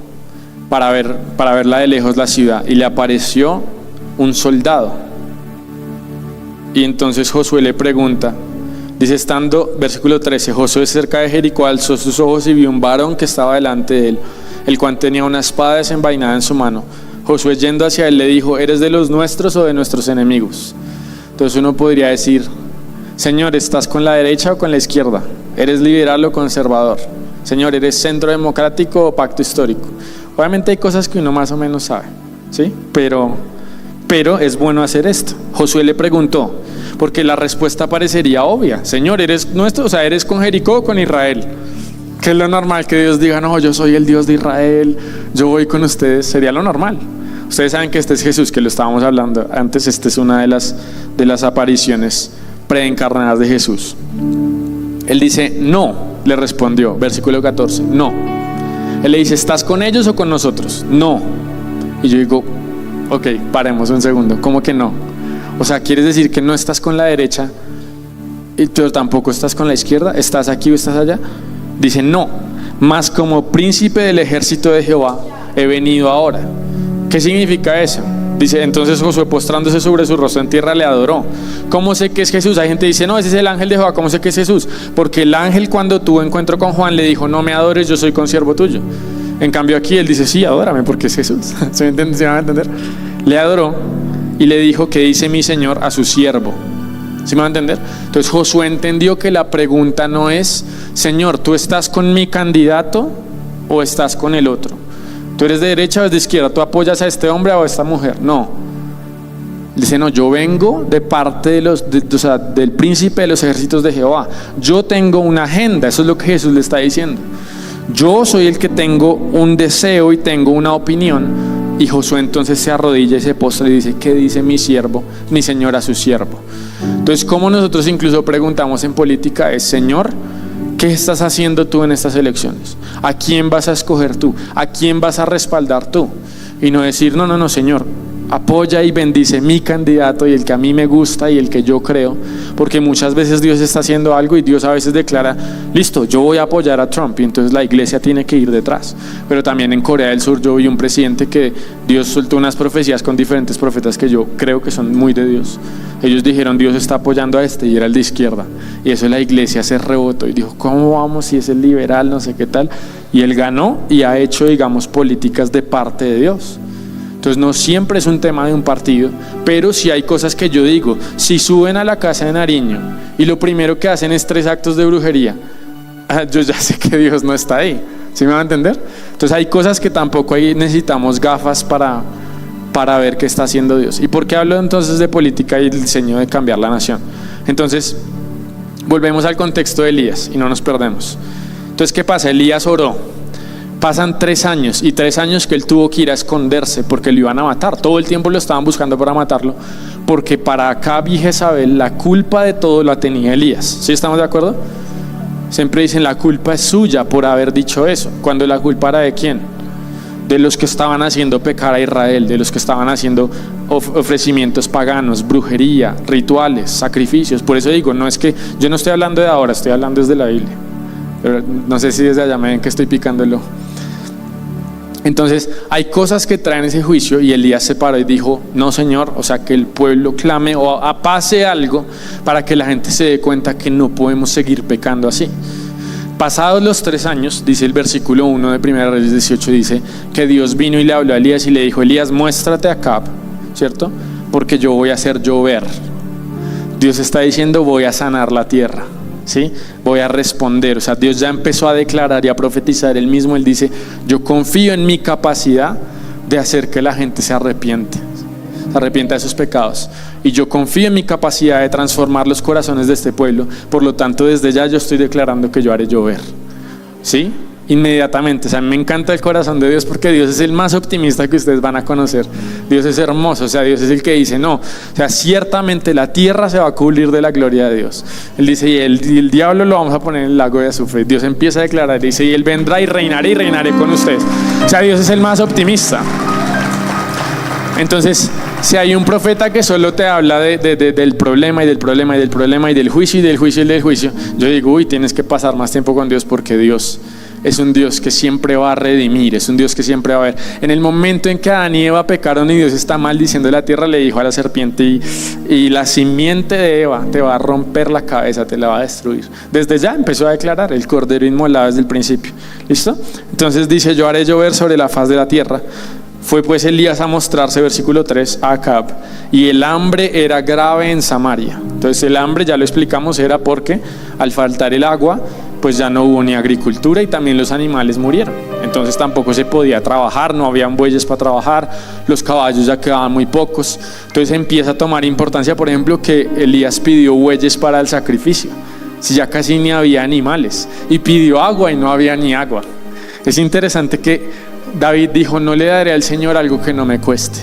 B: para verla de lejos la ciudad, y le apareció un soldado. Y entonces Josué le pregunta, dice, estando, versículo 13, Josué cerca de Jericó alzó sus ojos y vio un varón que estaba delante de él, el cual tenía una espada desenvainada en su mano. Josué, yendo hacia él, le dijo, ¿eres de los nuestros o de nuestros enemigos? Entonces uno podría decir, Señor, ¿estás con la derecha o con la izquierda? ¿Eres liberal o conservador? Señor, ¿eres centro democrático o pacto histórico? Obviamente hay cosas que uno más o menos sabe, ¿sí? Pero es bueno hacer esto. Josué le preguntó, porque la respuesta parecería obvia. Señor, ¿eres nuestro? O sea, ¿eres con Jericó o con Israel? Que es lo normal, que Dios diga, no, yo soy el Dios de Israel, yo voy con ustedes. Sería lo normal. Ustedes saben que este es Jesús, que lo estábamos hablando antes. Esta es una de las apariciones preencarnadas de Jesús. Él dice, no, le respondió, versículo 14, no. Él le dice, ¿estás con ellos o con nosotros? No. Y yo digo, ok, paremos un segundo, ¿cómo que no? O sea, ¿quieres decir que no estás con la derecha, pero tampoco estás con la izquierda? ¿Estás aquí o estás allá? Dice, no, mas como príncipe del ejército de Jehová he venido ahora. ¿Qué significa eso? Dice, entonces Josué, postrándose sobre su rostro en tierra, le adoró. ¿Cómo sé que es Jesús? Hay gente que dice, no, ese es el ángel de Jehová. ¿Cómo sé que es Jesús? Porque el ángel, cuando tuvo encuentro con Juan, le dijo, no me adores, yo soy consiervo tuyo. En cambio aquí él dice, sí, adórame porque es Jesús. ¿Se van a entender? Le adoró y le dijo, ¿qué dice mi Señor a su siervo? ¿Sí me va a entender? Entonces Josué entendió que la pregunta no es, Señor, ¿tú estás con mi candidato o estás con el otro? ¿Tú eres de derecha o eres de izquierda? ¿Tú apoyas a este hombre o a esta mujer? No. Dice, no, yo vengo de parte del príncipe de los ejércitos de Jehová. Yo tengo una agenda, eso es lo que Jesús le está diciendo. Yo soy el que tengo un deseo y tengo una opinión. Y Josué entonces se arrodilla y se postra y dice, ¿qué dice mi siervo, mi Señor a su siervo? Entonces, como nosotros incluso preguntamos en política es, Señor, ¿qué estás haciendo tú en estas elecciones? ¿A quién vas a escoger tú? ¿A quién vas a respaldar tú? Y no decir, no, Señor, apoya y bendice mi candidato y el que a mí me gusta y el que yo creo, porque muchas veces Dios está haciendo algo y Dios a veces declara, listo, yo voy a apoyar a Trump, y entonces la iglesia tiene que ir detrás. Pero también en Corea del Sur yo vi un presidente que Dios soltó unas profecías con diferentes profetas que yo creo que son muy de Dios. Ellos dijeron, Dios está apoyando a este, y era el de izquierda, y eso la iglesia se rebotó y dijo, ¿cómo vamos si es el liberal, no sé qué tal? Y él ganó y ha hecho, digamos, políticas de parte de Dios. Entonces no siempre es un tema de un partido, pero si hay cosas que yo digo, si suben a la casa de Nariño y lo primero que hacen es 3 actos de brujería, yo ya sé que Dios no está ahí. ¿Sí me va a entender? Entonces hay cosas que tampoco ahí necesitamos gafas para ver qué está haciendo Dios. ¿Y por qué hablo entonces de política y el diseño de cambiar la nación? Entonces volvemos al contexto de Elías y no nos perdemos. Entonces, ¿qué pasa? Elías oró. Pasan 3 años y 3 años que él tuvo que ir a esconderse porque lo iban a matar. Todo el tiempo lo estaban buscando para matarlo, porque para Acab y Jezabel la culpa de todo la tenía Elías. ¿Sí estamos de acuerdo? Siempre dicen la culpa es suya por haber dicho eso, cuando la culpa era de ¿quién? De los que estaban haciendo pecar a Israel, de los que estaban haciendo ofrecimientos paganos, brujería, rituales, sacrificios. Por eso digo, no es que yo no estoy hablando de ahora, estoy hablando desde la Biblia. Pero no sé si desde allá me ven que estoy picando el ojo. Entonces hay cosas que traen ese juicio, y Elías se paró y dijo, no, Señor, o sea, que el pueblo clame o pase algo para que la gente se dé cuenta que no podemos seguir pecando así. Pasados los 3 años, dice el versículo 1 de 1 Reyes 18, dice que Dios vino y le habló a Elías y le dijo, Elías, muéstrate a Acab, ¿cierto? Porque yo voy a hacer llover. Dios está diciendo, voy a sanar la tierra, ¿sí? Voy a responder. O sea, Dios ya empezó a declarar y a profetizar él mismo. Él dice, yo confío en mi capacidad de hacer que la gente se arrepienta de sus pecados, y yo confío en mi capacidad de transformar los corazones de este pueblo. Por lo tanto, desde ya yo estoy declarando que yo haré llover, ¿sí? Inmediatamente. O sea, me encanta el corazón de Dios, porque Dios es el más optimista que ustedes van a conocer. Dios es hermoso. O sea, Dios es el que dice, no, o sea, ciertamente la tierra se va a cubrir de la gloria de Dios. Él dice, y el diablo lo vamos a poner en el lago de azufre. Dios empieza a declarar, dice, y él vendrá y reinaré con ustedes. O sea, Dios es el más optimista. Entonces Si hay un profeta que solo te habla del problema y del problema y del problema y del juicio y del juicio y del juicio, yo digo, uy, tienes que pasar más tiempo con Dios, porque Dios es un Dios que siempre va a redimir, es un Dios que siempre va a ver. En el momento en que Adán y Eva pecaron y Dios está maldiciendo la tierra, le dijo a la serpiente, y la simiente de Eva te va a romper la cabeza, te la va a destruir. Desde ya empezó a declarar el cordero inmolado desde el principio. ¿Listo? Entonces dice, yo haré llover sobre la faz de la tierra. Fue pues Elías a mostrarse, versículo 3, a Acab, y el hambre era grave en Samaria. Entonces el hambre, ya lo explicamos, era porque al faltar el agua, pues ya no hubo ni agricultura y también los animales murieron. Entonces tampoco se podía trabajar, no habían bueyes para trabajar, los caballos ya quedaban muy pocos. Entonces empieza a tomar importancia, por ejemplo, que Elías pidió bueyes para el sacrificio, si ya casi ni había animales, y pidió agua y no había ni agua. Es interesante que David dijo, no le daré al Señor algo que no me cueste.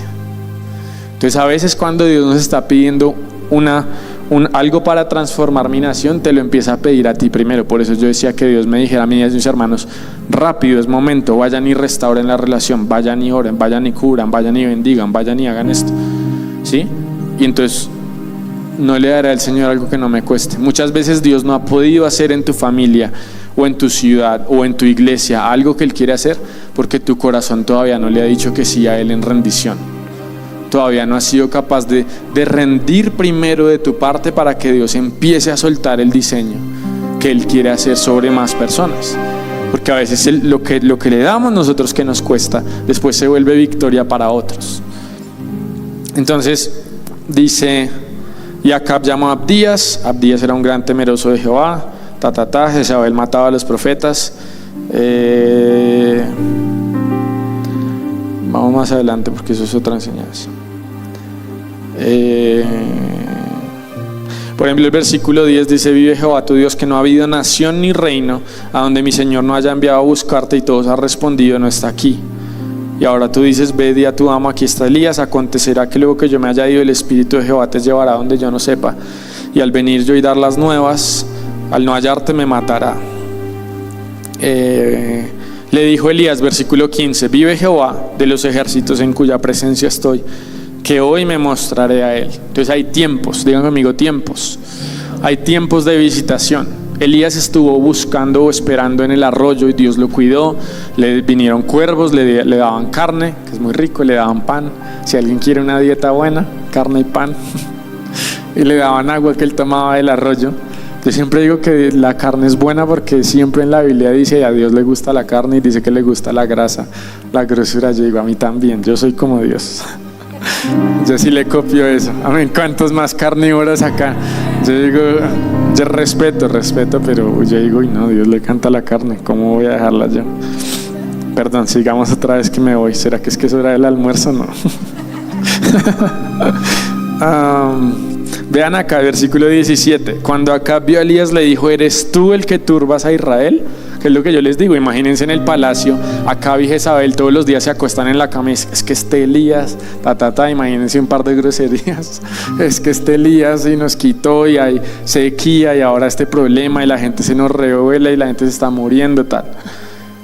B: Entonces a veces cuando Dios nos está pidiendo algo para transformar mi nación, te lo empieza a pedir a ti primero. Por eso yo decía que Dios me dijera a mí y a mis hermanos, rápido, es momento, vayan y restauren la relación, vayan y oren, vayan y curan, vayan y bendigan, vayan y hagan esto, ¿sí? Y entonces no le daré al Señor algo que no me cueste. Muchas veces Dios no ha podido hacer en tu familia o en tu ciudad o en tu iglesia algo que Él quiere hacer porque tu corazón todavía no le ha dicho que sí a Él en rendición. Todavía no has sido capaz de rendir primero de tu parte para que Dios empiece a soltar el diseño que Él quiere hacer sobre más personas. Porque a veces lo que le damos nosotros que nos cuesta, después se vuelve victoria para otros. Entonces dice, y Acab llamó a Abdías. Abdías era un gran temeroso de Jehová. Jezabel mataba a los profetas. Vamos más adelante porque eso es otra enseñanza. Por ejemplo, el versículo 10 dice, vive Jehová tu Dios, que no ha habido nación ni reino a donde mi Señor no haya enviado a buscarte, y todos han respondido, no está aquí. Y ahora tú dices, ve, di a tu amo, aquí está Elías. Acontecerá que luego que yo me haya ido, el Espíritu de Jehová te llevará donde yo no sepa, y al venir yo y dar las nuevas, al no hallarte me matará. Le dijo Elías, versículo 15, vive Jehová de los ejércitos en cuya presencia estoy, que hoy me mostraré a él. Entonces hay tiempos, digan conmigo, tiempos. Hay tiempos de visitación. Elías estuvo buscando o esperando en el arroyo y Dios lo cuidó. Le vinieron cuervos, le daban carne, que es muy rico, le daban pan. Si alguien quiere una dieta buena, carne y pan. Y le daban agua que él tomaba del arroyo. Yo siempre digo que la carne es buena porque siempre en la Biblia dice, a Dios le gusta la carne y dice que le gusta la grasa, la grosura. Yo digo, a mí también, yo soy como Dios. Yo sí le copio eso. Amén. ¿Cuántos más carnívoros acá? Yo digo, yo respeto, pero yo digo, y no, Dios le canta la carne, ¿cómo voy a dejarla yo? Perdón, sigamos otra vez que me voy. ¿Será que es hora del almuerzo? No. Vean acá, versículo 17. Cuando Acab vio a Elías, le dijo, ¿eres tú el que turbas a Israel? Que es lo que yo les digo. Imagínense en el palacio, Acab y Jezabel todos los días se acuestan en la cama y es que este Elías, imagínense un par de groserías. Es que este Elías y nos quitó y hay sequía y ahora este problema y la gente se nos revela y la gente se está muriendo, tal.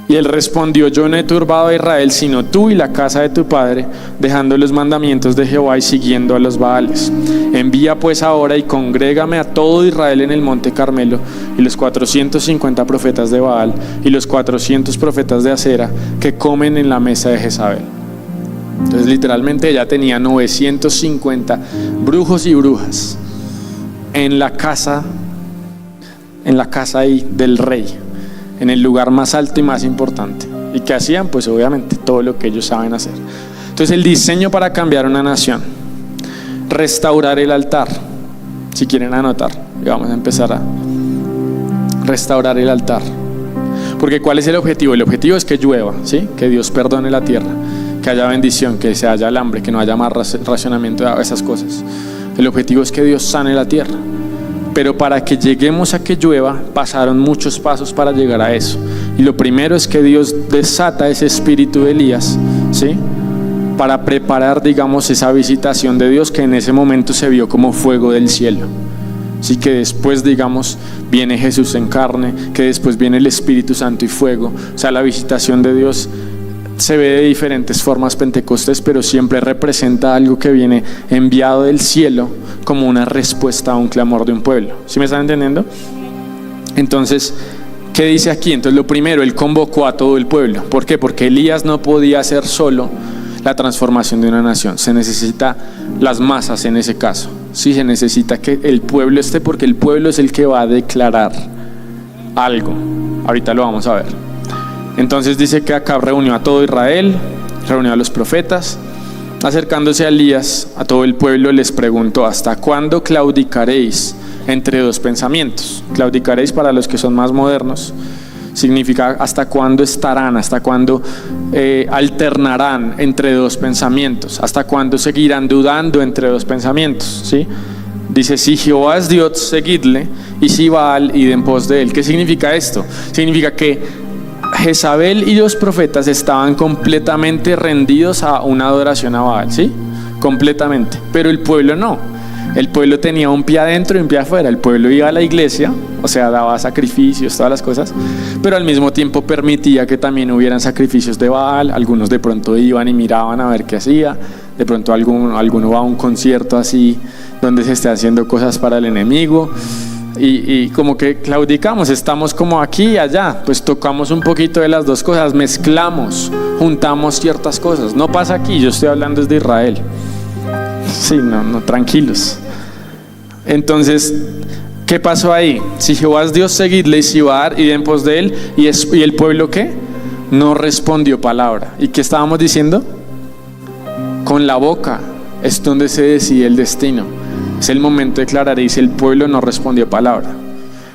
B: Y él respondió, yo no he turbado a Israel, sino tú y la casa de tu padre, dejando los mandamientos de Jehová y siguiendo a los Baales. Envía pues ahora y congrégame a todo Israel en el monte Carmelo, y los 450 profetas de Baal y los 400 profetas de Acera que comen en la mesa de Jezabel. Entonces literalmente ella tenía 950 brujos y brujas en la casa ahí del rey, en el lugar más alto y más importante. ¿Y qué hacían? Pues obviamente todo lo que ellos saben hacer. Entonces el diseño para cambiar una nación: restaurar el altar. Si quieren anotar, vamos a empezar a restaurar el altar. Porque ¿cuál es el objetivo? El objetivo es que llueva, ¿sí? Que Dios perdone la tierra, que haya bendición, que se haya el hambre, que no haya más racionamiento de esas cosas. El objetivo es que Dios sane la tierra. Pero para que lleguemos a que llueva, pasaron muchos pasos para llegar a eso. Y lo primero es que Dios desata ese espíritu de Elías, ¿sí? Para preparar, digamos, esa visitación de Dios, que en ese momento se vio como fuego del cielo. Así que después, digamos, viene Jesús en carne, que después viene el Espíritu Santo y fuego. O sea, la visitación de Dios se ve de diferentes formas Pentecostés, pero siempre representa algo que viene enviado del cielo como una respuesta a un clamor de un pueblo. ¿Sí me están entendiendo? Entonces, ¿qué dice aquí? Entonces, lo primero, él convocó a todo el pueblo. ¿Por qué? Porque Elías no podía hacer solo la transformación de una nación. Se necesita las masas en ese caso. Sí, se necesita que el pueblo esté, porque el pueblo es el que va a declarar algo. Ahorita lo vamos a ver. Entonces dice que acá reunió a todo Israel, reunió a los profetas. Acercándose a Elías, a todo el pueblo les preguntó: ¿hasta cuándo claudicaréis entre dos pensamientos? Claudicaréis, para los que son más modernos, significa hasta cuándo estarán, hasta cuándo alternarán entre dos pensamientos, hasta cuándo seguirán dudando entre dos pensamientos, ¿sí? Dice: si Jehová es Dios, seguidle, y si Baal, id en pos de él. ¿Qué significa esto? Significa que Jezabel y los profetas estaban completamente rendidos a una adoración a Baal, ¿sí? Completamente. Pero el pueblo no. El pueblo tenía un pie adentro y un pie afuera. El pueblo iba a la iglesia, o sea, daba sacrificios, todas las cosas, pero al mismo tiempo permitía que también hubieran sacrificios de Baal. Algunos de pronto iban y miraban a ver qué hacía. De pronto alguno va a un concierto así donde se esté haciendo cosas para el enemigo. Y como que claudicamos, estamos como aquí y allá, pues tocamos un poquito de las dos cosas, mezclamos, juntamos ciertas cosas. No pasa aquí, yo estoy hablando desde Israel. Sí, no, tranquilos. Entonces, ¿qué pasó ahí? Si Jehová es Dios, seguidle, y si Baal, id en pos de él. ¿Y el pueblo qué? No respondió palabra. ¿Y qué estábamos diciendo? Con la boca es donde se decide el destino. Es el momento de declarar, y dice: el pueblo no respondió palabra.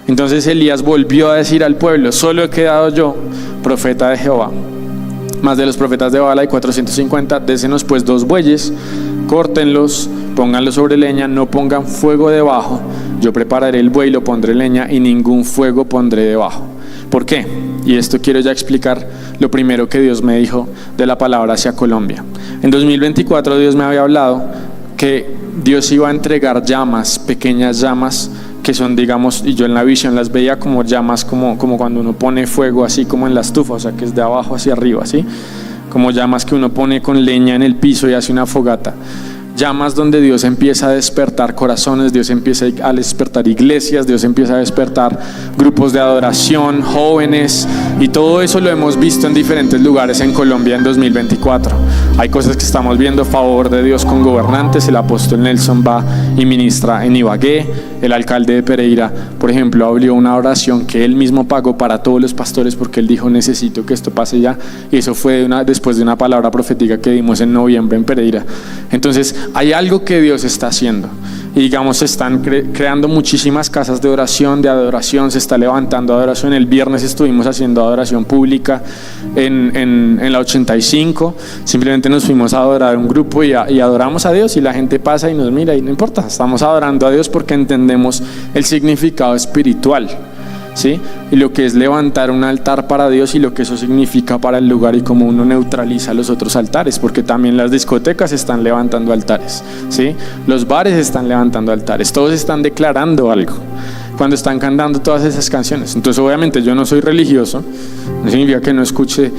B: Entonces Elías volvió a decir al pueblo: solo he quedado yo, profeta de Jehová. Más de los profetas de Baal hay 450. Désenos pues 2 bueyes, córtenlos, pónganlos sobre leña, no pongan fuego debajo. Yo prepararé el buey, lo pondré en leña, y ningún fuego pondré debajo. ¿Por qué? Y esto quiero ya explicar lo primero que Dios me dijo de la palabra hacia Colombia. En 2024 Dios me había hablado que Dios iba a entregar llamas, pequeñas llamas, que son, digamos, y yo en la visión las veía como llamas, como cuando uno pone fuego así como en la estufa, o sea, que es de abajo hacia arriba, ¿sí? Como llamas que uno pone con leña en el piso y hace una fogata. Llamas donde Dios empieza a despertar corazones, Dios empieza a despertar iglesias, Dios empieza a despertar grupos de adoración, jóvenes, y todo eso lo hemos visto en diferentes lugares en Colombia en 2024. Hay cosas que estamos viendo: favor de Dios con gobernantes. El apóstol Nelson va y ministra en Ibagué. El alcalde de Pereira, por ejemplo, abrió una oración que él mismo pagó para todos los pastores, porque él dijo: necesito que esto pase ya. Y eso fue después de una palabra profética que dimos en noviembre en Pereira. Entonces, hay algo que Dios está haciendo, y digamos, se están creando muchísimas casas de oración, de adoración. Se está levantando adoración. El viernes estuvimos haciendo adoración pública en la 85. Simplemente nos fuimos a adorar un grupo y adoramos a Dios, y la gente pasa y nos mira y no importa, estamos adorando a Dios porque entendemos el significado espiritual, ¿sí? Y lo que es levantar un altar para Dios, y lo que eso significa para el lugar, y cómo uno neutraliza los otros altares, porque también las discotecas están levantando altares, ¿sí? Los bares están levantando altares, todos están declarando algo cuando están cantando todas esas canciones. Entonces, obviamente, yo no soy religioso, no significa que no escuche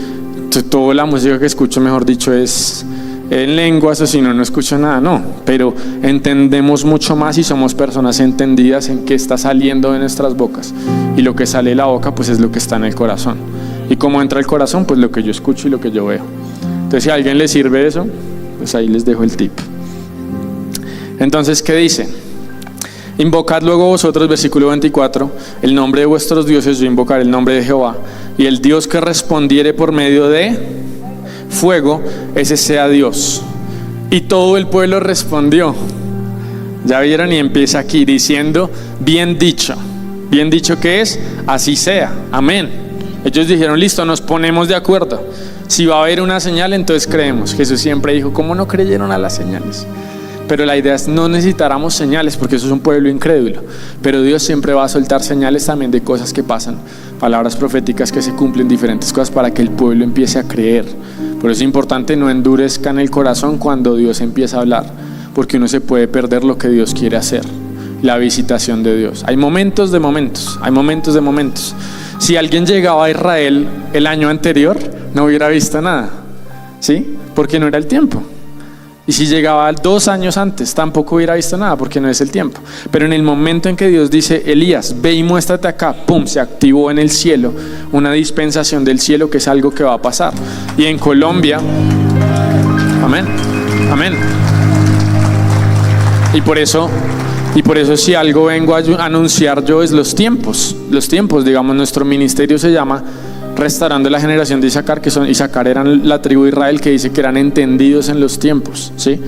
B: toda la música que escucho, mejor dicho, es en lenguas, o si no escucho nada, no, pero entendemos mucho más y somos personas entendidas en qué está saliendo de nuestras bocas, y lo que sale de la boca pues es lo que está en el corazón, y cómo entra el corazón, pues lo que yo escucho y lo que yo veo. Entonces, si a alguien le sirve eso, pues ahí les dejo el tip. Entonces, ¿qué dice? Invocad luego vosotros, versículo 24, el nombre de vuestros dioses. Yo invocaré el nombre de Jehová, y el Dios que respondiere por medio de fuego, ese sea Dios. Y todo el pueblo respondió. Ya vieron, y empieza aquí diciendo: bien dicho. Bien dicho, ¿qué es? Así sea, amén. Ellos dijeron: listo, nos ponemos de acuerdo. Si va a haber una señal, entonces creemos. Jesús siempre dijo: ¿cómo no creyeron a las señales? Pero la idea es no necesitáramos señales, porque eso es un pueblo incrédulo. Pero Dios siempre va a soltar señales también de cosas que pasan, palabras proféticas que se cumplen, diferentes cosas, para que el pueblo empiece a creer. Por eso es importante: no endurezcan el corazón cuando Dios empieza a hablar, porque uno se puede perder lo que Dios quiere hacer, la visitación de Dios. Hay momentos de momentos, hay momentos de momentos. Si alguien llegaba a Israel el año anterior, no hubiera visto nada, ¿sí? Porque no era el tiempo. Y si llegaba 2 años antes, tampoco hubiera visto nada, porque no es el tiempo. Pero en el momento en que Dios dice, Elías, ve y muéstrate acá, pum, se activó en el cielo una dispensación del cielo, que es algo que va a pasar. Y en Colombia, amén, amén. Y por eso si algo vengo a anunciar yo es los tiempos, digamos, nuestro ministerio se llama Restaurando la generación de Isaacar, Isaacar eran la tribu de Israel, que dice que eran entendidos en los tiempos, ¿sí?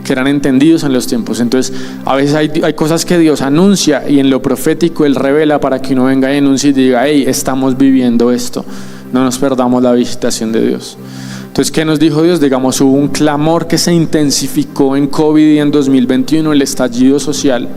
B: Que eran entendidos en los tiempos. Entonces, a veces hay cosas que Dios anuncia y en lo profético Él revela para que uno venga y denuncie y diga, hey, estamos viviendo esto, no nos perdamos la visitación de Dios. Entonces, ¿qué nos dijo Dios? Digamos, hubo un clamor que se intensificó en COVID y en 2021, el estallido social.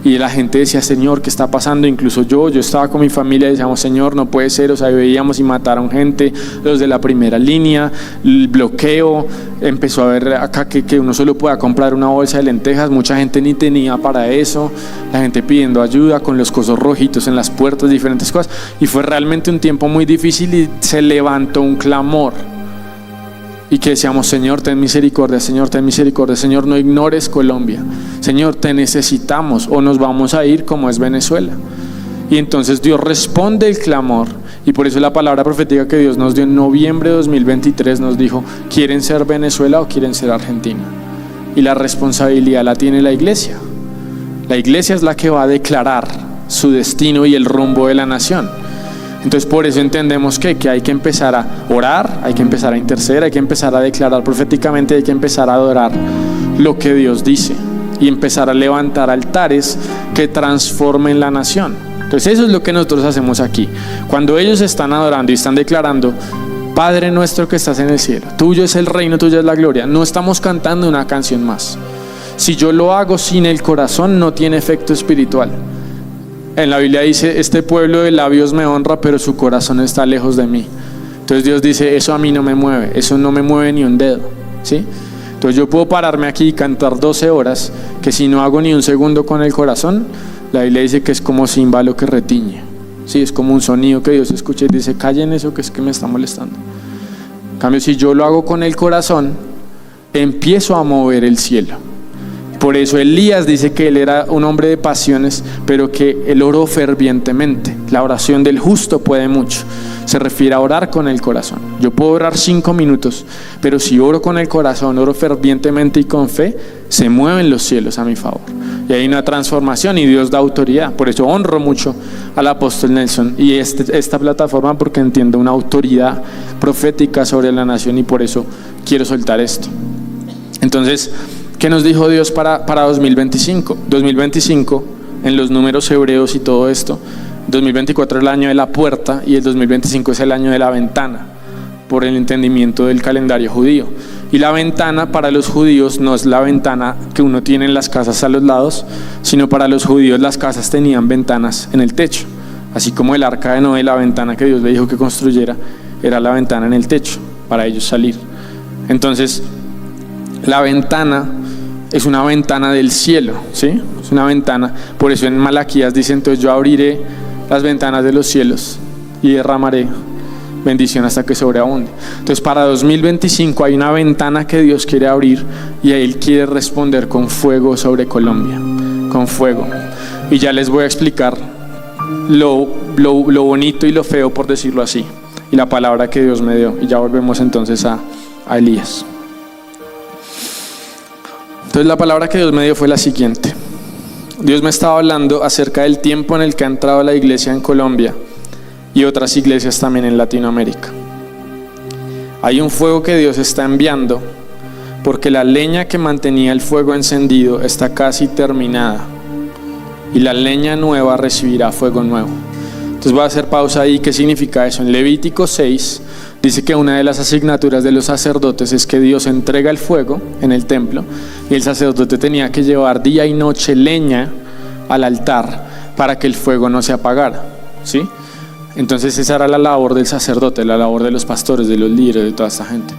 B: Y la gente decía, Señor, ¿qué está pasando? Incluso yo estaba con mi familia y decíamos, Señor, no puede ser. O sea, veíamos y mataron gente, los de la primera línea, el bloqueo. Empezó a ver acá que uno solo pueda comprar una bolsa de lentejas. Mucha gente ni tenía para eso. La gente pidiendo ayuda con los cosos rojitos en las puertas, diferentes cosas. Y fue realmente un tiempo muy difícil y se levantó un clamor. Y que decíamos, Señor, ten misericordia, Señor, no ignores Colombia, Señor, te necesitamos o nos vamos a ir como es Venezuela. Y entonces Dios responde el clamor, y por eso la palabra profética que Dios nos dio en noviembre de 2023 nos dijo, ¿quieren ser Venezuela o quieren ser Argentina? Y la responsabilidad la tiene la iglesia. La iglesia es la que va a declarar su destino y el rumbo de la nación. Entonces por eso entendemos que hay que empezar a orar, hay que empezar a interceder, hay que empezar a declarar proféticamente, hay que empezar a adorar lo que Dios dice y empezar a levantar altares que transformen la nación. Entonces eso es lo que nosotros hacemos aquí. Cuando ellos están adorando y están declarando, Padre nuestro que estás en el cielo, tuyo es el reino, tuya es la gloria, no estamos cantando una canción más. Si yo lo hago sin el corazón, no tiene efecto espiritual. En la Biblia dice, este pueblo de labios me honra, pero su corazón está lejos de mí. Entonces Dios dice, eso a mí no me mueve, eso no me mueve ni un dedo, ¿sí? Entonces yo puedo pararme aquí y cantar 12 horas, que si no hago ni un segundo con el corazón, la Biblia dice que es como címbalo que retiñe, ¿sí? Es como un sonido que Dios escucha y dice, callen eso que es que me está molestando. En cambio, si yo lo hago con el corazón, empiezo a mover el cielo. Por eso Elías dice que él era un hombre de pasiones, pero que él oró fervientemente. La oración del justo puede mucho. Se refiere a orar con el corazón. Yo puedo orar 5 minutos, pero si oro con el corazón, oro fervientemente y con fe, se mueven los cielos a mi favor. Y hay una transformación y Dios da autoridad. Por eso honro mucho al apóstol Nelson y esta plataforma, porque entiendo una autoridad profética sobre la nación y por eso quiero soltar esto. Entonces, ¿qué nos dijo Dios para 2025? 2025, en los números hebreos y todo esto, 2024 es el año de la puerta y el 2025 es el año de la ventana, por el entendimiento del calendario judío. Y la ventana para los judíos no es la ventana que uno tiene en las casas a los lados, sino para los judíos las casas tenían ventanas en el techo. Así como el arca de Noé, la ventana que Dios le dijo que construyera, era la ventana en el techo, para ellos salir. Entonces, la ventana es una ventana del cielo, ¿sí? Es una ventana. Por eso en Malaquías dice, entonces yo abriré las ventanas de los cielos y derramaré bendición hasta que sobreabunde. Entonces para 2025 hay una ventana que Dios quiere abrir y Él quiere responder con fuego sobre Colombia, con fuego. Y ya les voy a explicar lo bonito y lo feo, por decirlo así, y la palabra que Dios me dio. Y ya volvemos entonces a Elías. Entonces la palabra que Dios me dio fue la siguiente. Dios me estaba hablando acerca del tiempo en el que ha entrado la iglesia en Colombia y otras iglesias también en Latinoamérica. Hay un fuego que Dios está enviando porque la leña que mantenía el fuego encendido está casi terminada y la leña nueva recibirá fuego nuevo. Entonces voy a hacer pausa ahí. ¿Qué significa eso? En Levítico 6 dice que una de las asignaturas de los sacerdotes es que Dios entrega el fuego en el templo y el sacerdote tenía que llevar día y noche leña al altar para que el fuego no se apagara, ¿sí? Entonces esa era la labor del sacerdote, la labor de los pastores, de los líderes, de toda esta gente.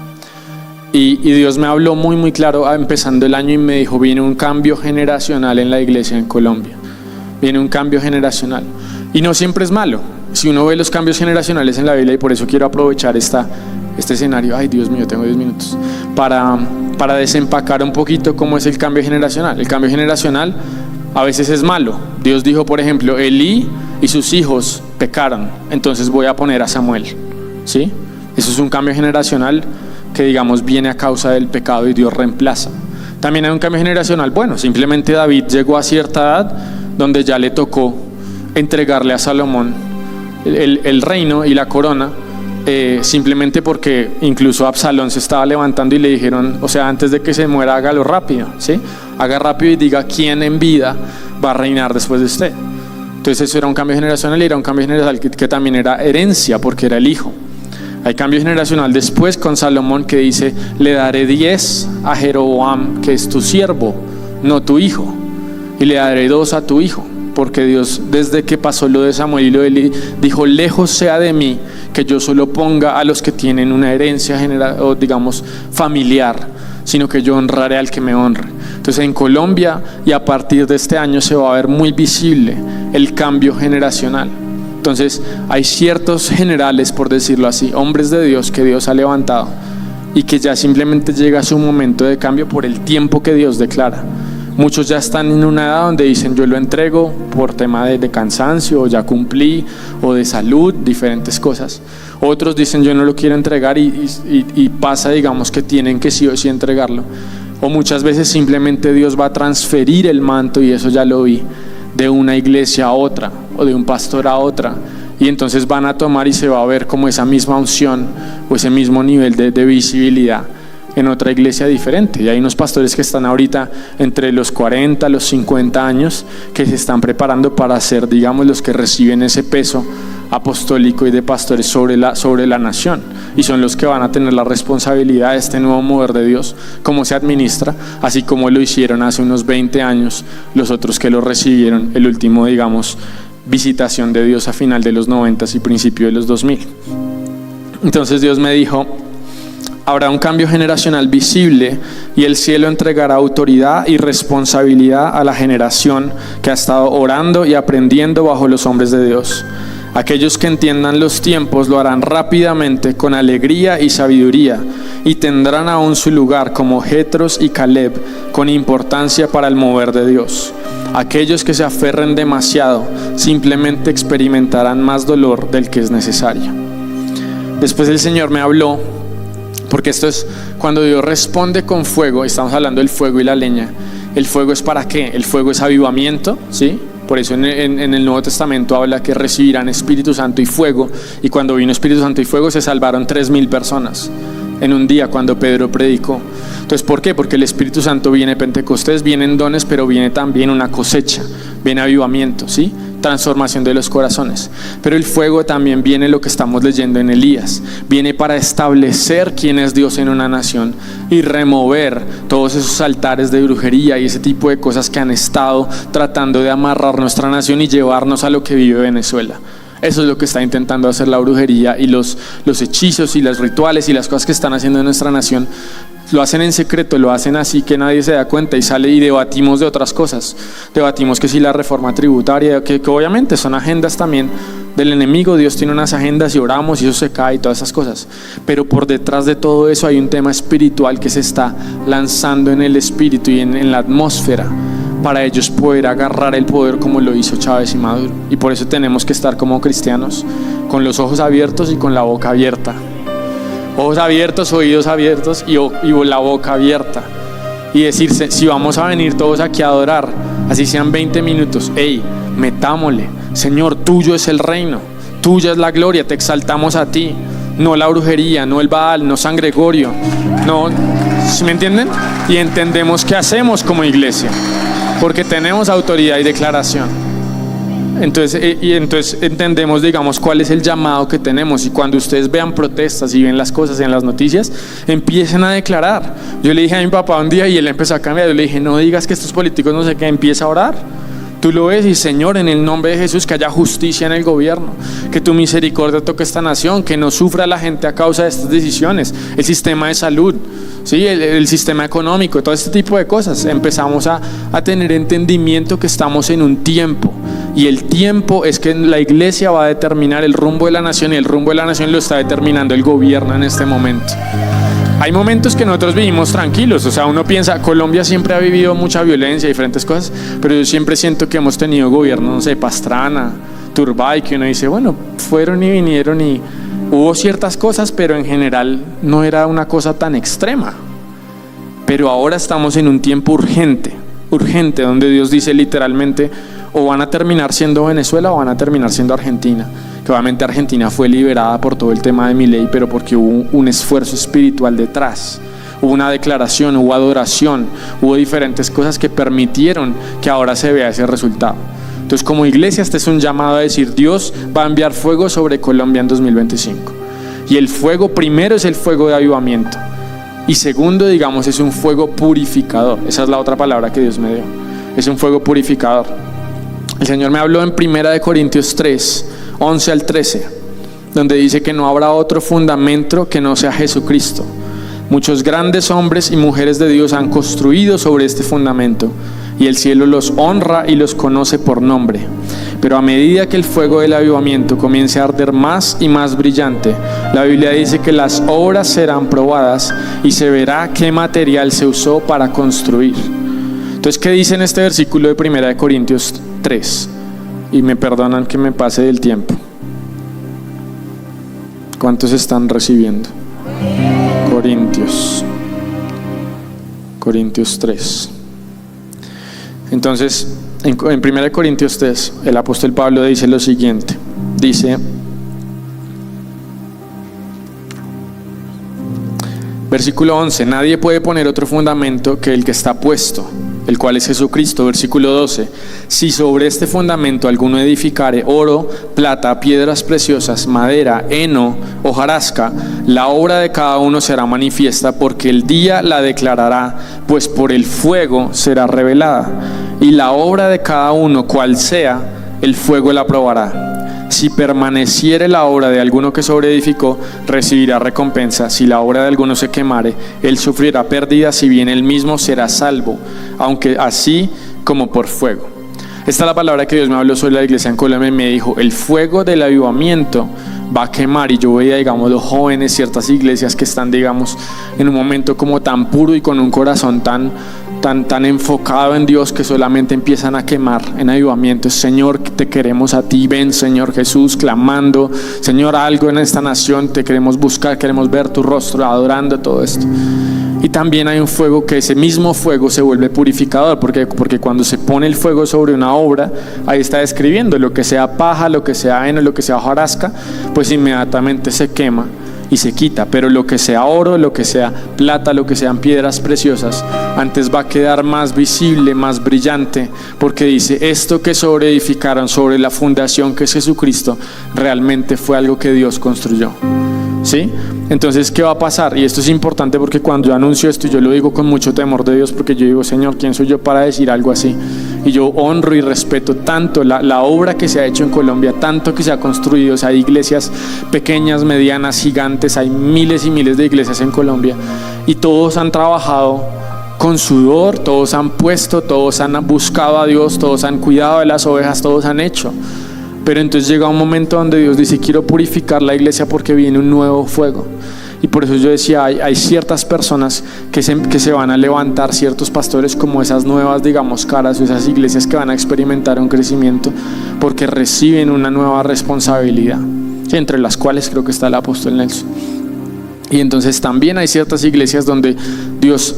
B: Y Dios me habló muy muy claro empezando el año y me dijo, viene un cambio generacional en la iglesia en Colombia. Viene un cambio generacional. Y no siempre es malo. Si uno ve los cambios generacionales en la Biblia, y por eso quiero aprovechar esta este escenario, ay Dios mío, tengo 10 minutos, para desempacar un poquito cómo es el cambio generacional. El cambio generacional a veces es malo. Dios dijo, por ejemplo, Elí y sus hijos pecaron, entonces voy a poner a Samuel, ¿sí? Eso es un cambio generacional que, digamos, viene a causa del pecado y Dios reemplaza. También hay un cambio generacional bueno, simplemente David llegó a cierta edad donde ya le tocó entregarle a Salomón el reino y la corona, simplemente porque incluso Absalón se estaba levantando y le dijeron, o sea, antes de que se muera, hágalo rápido, ¿sí? Haga rápido y diga quién en vida va a reinar después de usted. Entonces eso era un cambio generacional, y era un cambio generacional que también era herencia, porque era el hijo. Hay cambio generacional después con Salomón, que dice, le daré 10 a Jeroboam, que es tu siervo, no tu hijo, y le daré 2 a tu hijo, porque Dios, desde que pasó lo de Samuel y lo de Eli, dijo, lejos sea de mí que yo solo ponga a los que tienen una herencia o digamos familiar, sino que yo honraré al que me honre. Entonces en Colombia, y a partir de este año, se va a ver muy visible el cambio generacional. Entonces hay ciertos generales, por decirlo así, hombres de Dios que Dios ha levantado y que ya simplemente llega su momento de cambio por el tiempo que Dios declara. Muchos ya están en una edad donde dicen, yo lo entrego por tema de cansancio, o ya cumplí, o de salud, diferentes cosas. Otros dicen, yo no lo quiero entregar, y pasa, digamos, que tienen que sí o sí entregarlo. O muchas veces simplemente Dios va a transferir el manto, y eso ya lo vi, de una iglesia a otra, o de un pastor a otra, y entonces van a tomar y se va a ver como esa misma unción o ese mismo nivel de visibilidad en otra iglesia diferente. Y hay unos pastores que están ahorita entre los 40, los 50 años, que se están preparando para ser, digamos, los que reciben ese peso apostólico y de pastores sobre la nación, y son los que van a tener la responsabilidad de este nuevo mover de Dios, cómo se administra, así como lo hicieron hace unos 20 años los otros que lo recibieron, el último, digamos, visitación de Dios a final de los 90 y principio de los 2000. Entonces Dios me dijo, habrá un cambio generacional visible, y el cielo entregará autoridad y responsabilidad a la generación que ha estado orando y aprendiendo bajo los hombres de Dios. Aquellos que entiendan los tiempos lo harán rápidamente, con alegría y sabiduría, y tendrán aún su lugar como Jetros y Caleb, con importancia para el mover de Dios. Aquellos que se aferren demasiado simplemente experimentarán más dolor del que es necesario. Después el Señor me habló, porque esto es cuando Dios responde con fuego. Estamos hablando del fuego y la leña. ¿El fuego es para qué? El fuego es avivamiento, ¿sí? Por eso en el Nuevo Testamento habla que recibirán Espíritu Santo y fuego, y cuando vino Espíritu Santo y fuego se salvaron 3,000 personas en un día cuando Pedro predicó. Entonces, ¿por qué? Porque el Espíritu Santo viene Pentecostés, vienen dones, pero viene también una cosecha, viene avivamiento, ¿sí? Transformación de los corazones. Pero el fuego también viene, lo que estamos leyendo en Elías, viene para establecer quién es Dios en una nación y remover todos esos altares de brujería y ese tipo de cosas que han estado tratando de amarrar nuestra nación y llevarnos a lo que vive Venezuela. Eso es lo que está intentando hacer la brujería y los hechizos y los rituales y las cosas que están haciendo en nuestra nación. Lo hacen en secreto, lo hacen así que nadie se da cuenta, y sale y debatimos de otras cosas. Debatimos que si la reforma tributaria, que obviamente son agendas también del enemigo. Dios tiene unas agendas y oramos y eso se cae y todas esas cosas. Pero por detrás de todo eso hay un tema espiritual que se está lanzando en el espíritu y en la atmósfera, para ellos poder agarrar el poder como lo hizo Chávez y Maduro. Y por eso tenemos que estar como cristianos con los ojos abiertos y con la boca abierta. Ojos abiertos, oídos abiertos y la boca abierta. Y decirse, si vamos a venir todos aquí a adorar, así sean 20 minutos, hey, metámosle. Señor, tuyo es el reino, tuya es la gloria, te exaltamos a ti. No la brujería, no el Baal, no San Gregorio. No, ¿sí me entienden? Y entendemos qué hacemos como iglesia, porque tenemos autoridad y declaración. Entonces entendemos, digamos, cuál es el llamado que tenemos. Y cuando ustedes vean protestas y ven las cosas en las noticias, empiecen a declarar. Yo le dije a mi papá un día y él empezó a cambiar. Yo le dije, no digas que estos políticos no sé qué, empieza a orar. Tú lo ves y Señor, en el nombre de Jesús, que haya justicia en el gobierno, que tu misericordia toque esta nación, que no sufra la gente a causa de estas decisiones, el sistema de salud, ¿sí? el sistema económico, todo este tipo de cosas. Empezamos a tener entendimiento que estamos en un tiempo, y el tiempo es que la iglesia va a determinar el rumbo de la nación, y el rumbo de la nación lo está determinando el gobierno en este momento. Hay momentos que nosotros vivimos tranquilos, o sea, uno piensa, Colombia siempre ha vivido mucha violencia, diferentes cosas, pero yo siempre siento que hemos tenido gobiernos, no sé, Pastrana, Turbay, que uno dice, bueno, fueron y vinieron y hubo ciertas cosas, pero en general no era una cosa tan extrema. Pero ahora estamos en un tiempo urgente, donde Dios dice literalmente, o van a terminar siendo Venezuela o van a terminar siendo Argentina. Que obviamente Argentina fue liberada por todo el tema de Milei, pero porque hubo un esfuerzo espiritual detrás, hubo una declaración, hubo adoración, hubo diferentes cosas que permitieron que ahora se vea ese resultado. Entonces, como iglesia, este es un llamado a decir, Dios va a enviar fuego sobre Colombia en 2025, y el fuego primero es el fuego de avivamiento, y segundo, digamos, es un fuego purificador. Esa es la otra palabra que Dios me dio, es un fuego purificador. El Señor me habló en 1 Corintios 3, 11 al 13, donde dice que no habrá otro fundamento que no sea Jesucristo. Muchos grandes hombres y mujeres de Dios han construido sobre este fundamento, y el cielo los honra y los conoce por nombre. Pero a medida que el fuego del avivamiento comience a arder más y más brillante, la Biblia dice que las obras serán probadas y se verá qué material se usó para construir. Entonces, ¿qué dice en este versículo de 1 Corintios 3? Y me perdonan que me pase del tiempo. ¿Cuántos están recibiendo? Corintios 3. Entonces, en 1 Corintios 3, el apóstol Pablo dice lo siguiente. Dice, versículo 11, nadie puede poner otro fundamento que el que está puesto, el cual es Jesucristo. Versículo 12, si sobre este fundamento alguno edificare oro, plata, piedras preciosas, madera, heno, hojarasca, la obra de cada uno será manifiesta, porque el día la declarará, pues por el fuego será revelada, y la obra de cada uno, cual sea, el fuego la probará. Si permaneciere la obra de alguno que sobreedificó, recibirá recompensa. Si la obra de alguno se quemare, él sufrirá pérdida, si bien él mismo será salvo, aunque así como por fuego. Esta es la palabra que Dios me habló sobre la iglesia en Colombia, y me dijo, el fuego del avivamiento va a quemar. Y yo veía, digamos, los jóvenes, ciertas iglesias que están, digamos, en un momento como tan puro y con un corazón tan enfocado en Dios, que solamente empiezan a quemar en avivamiento. Señor, te queremos a ti, ven Señor Jesús, clamando, Señor, algo en esta nación, te queremos buscar, queremos ver tu rostro, adorando todo esto. Y también hay un fuego que ese mismo fuego se vuelve purificador, porque cuando se pone el fuego sobre una obra, ahí está describiendo lo que sea paja, lo que sea heno, lo que sea hojarasca, pues inmediatamente se quema y se quita. Pero lo que sea oro, lo que sea plata, lo que sean piedras preciosas, antes va a quedar más visible, más brillante, porque dice, esto que sobreedificaron sobre la fundación que es Jesucristo, realmente fue algo que Dios construyó. ¿Sí? Entonces, ¿qué va a pasar? Y esto es importante, porque cuando yo anuncio esto, yo lo digo con mucho temor de Dios, porque yo digo, Señor, ¿quién soy yo para decir algo así? Y yo honro y respeto tanto la obra que se ha hecho en Colombia, tanto que se ha construido. O sea, hay iglesias pequeñas, medianas, gigantes, hay miles y miles de iglesias en Colombia, y todos han trabajado con sudor, todos han puesto, todos han buscado a Dios, todos han cuidado de las ovejas, todos han hecho. Pero entonces llega un momento donde Dios dice, quiero purificar la iglesia porque viene un nuevo fuego. Y por eso yo decía, hay ciertas personas que se van a levantar, ciertos pastores, como esas nuevas, digamos, caras, o esas iglesias que van a experimentar un crecimiento porque reciben una nueva responsabilidad, ¿sí? Entre las cuales creo que está el apóstol Nelson. Y entonces también hay ciertas iglesias donde Dios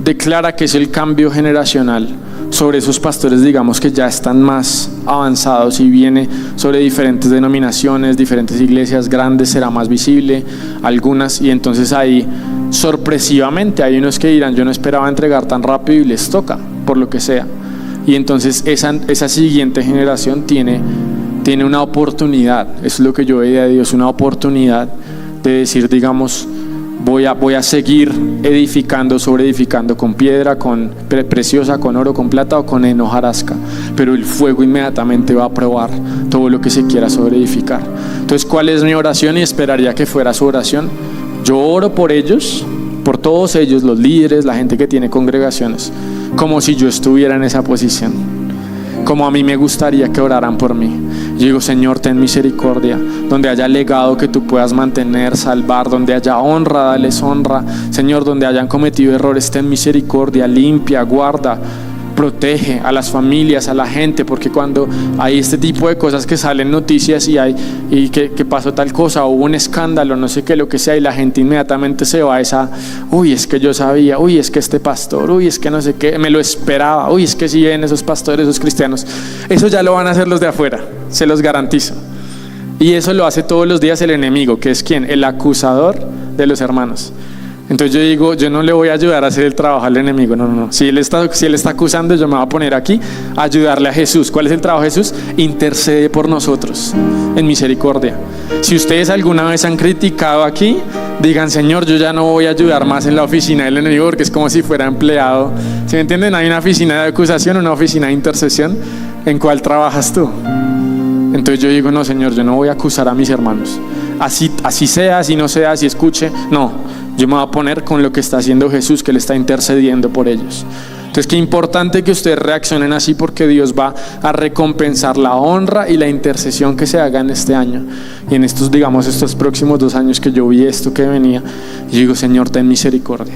B: declara que es el cambio generacional sobre esos pastores, digamos, que ya están más avanzados, y viene sobre diferentes denominaciones, diferentes iglesias grandes, será más visible algunas. Y entonces ahí sorpresivamente hay unos que dirán, yo no esperaba entregar tan rápido, y les toca por lo que sea. Y entonces esa siguiente generación tiene una oportunidad. Eso es lo que yo veía de Dios, una oportunidad de decir, digamos, voy a seguir edificando, sobre edificando con piedra, con preciosa, con oro, con plata o con heno, hojarasca, pero el fuego inmediatamente va a probar todo lo que se quiera sobre edificar. Entonces, ¿cuál es mi oración? Y esperaría que fuera su oración. Yo oro por ellos, por todos ellos, los líderes, la gente que tiene congregaciones, como si yo estuviera en esa posición, como a mí me gustaría que oraran por mí. Yo digo, Señor, ten misericordia, donde haya legado que tú puedas mantener, salvar, donde haya honra, dales honra. Señor, donde hayan cometido errores, ten misericordia, limpia, guarda, protege a las familias, a la gente, porque cuando hay este tipo de cosas que salen noticias y que pasó tal cosa, hubo un escándalo, no sé qué, lo que sea, y la gente inmediatamente se va a esa, uy, es que yo sabía, uy, es que este pastor, uy, es que no sé qué, me lo esperaba, uy, es que si ven esos pastores, esos cristianos, eso ya lo van a hacer los de afuera, se los garantizo. Y eso lo hace todos los días el enemigo, que es ¿quién? El acusador de los hermanos. Entonces yo digo, yo no le voy a ayudar a hacer el trabajo al enemigo, no. Si él está acusando, yo me voy a poner aquí a ayudarle a Jesús. ¿Cuál es el trabajo de Jesús? Intercede por nosotros en misericordia. Si ustedes alguna vez han criticado aquí, digan, Señor, yo ya no voy a ayudar más en la oficina del enemigo, porque es como si fuera empleado. ¿Sí me entienden? Hay una oficina de acusación, una oficina de intercesión. ¿En cuál trabajas tú? Entonces yo digo, no, Señor, yo no voy a acusar a mis hermanos. Así sea, así no sea, así escuche, no. Yo me voy a poner con lo que está haciendo Jesús, que le está intercediendo por ellos. Entonces, qué importante que ustedes reaccionen así, porque Dios va a recompensar la honra y la intercesión que se haga en este año y en estos próximos 2 años que yo vi esto que venía. Y digo, Señor, ten misericordia,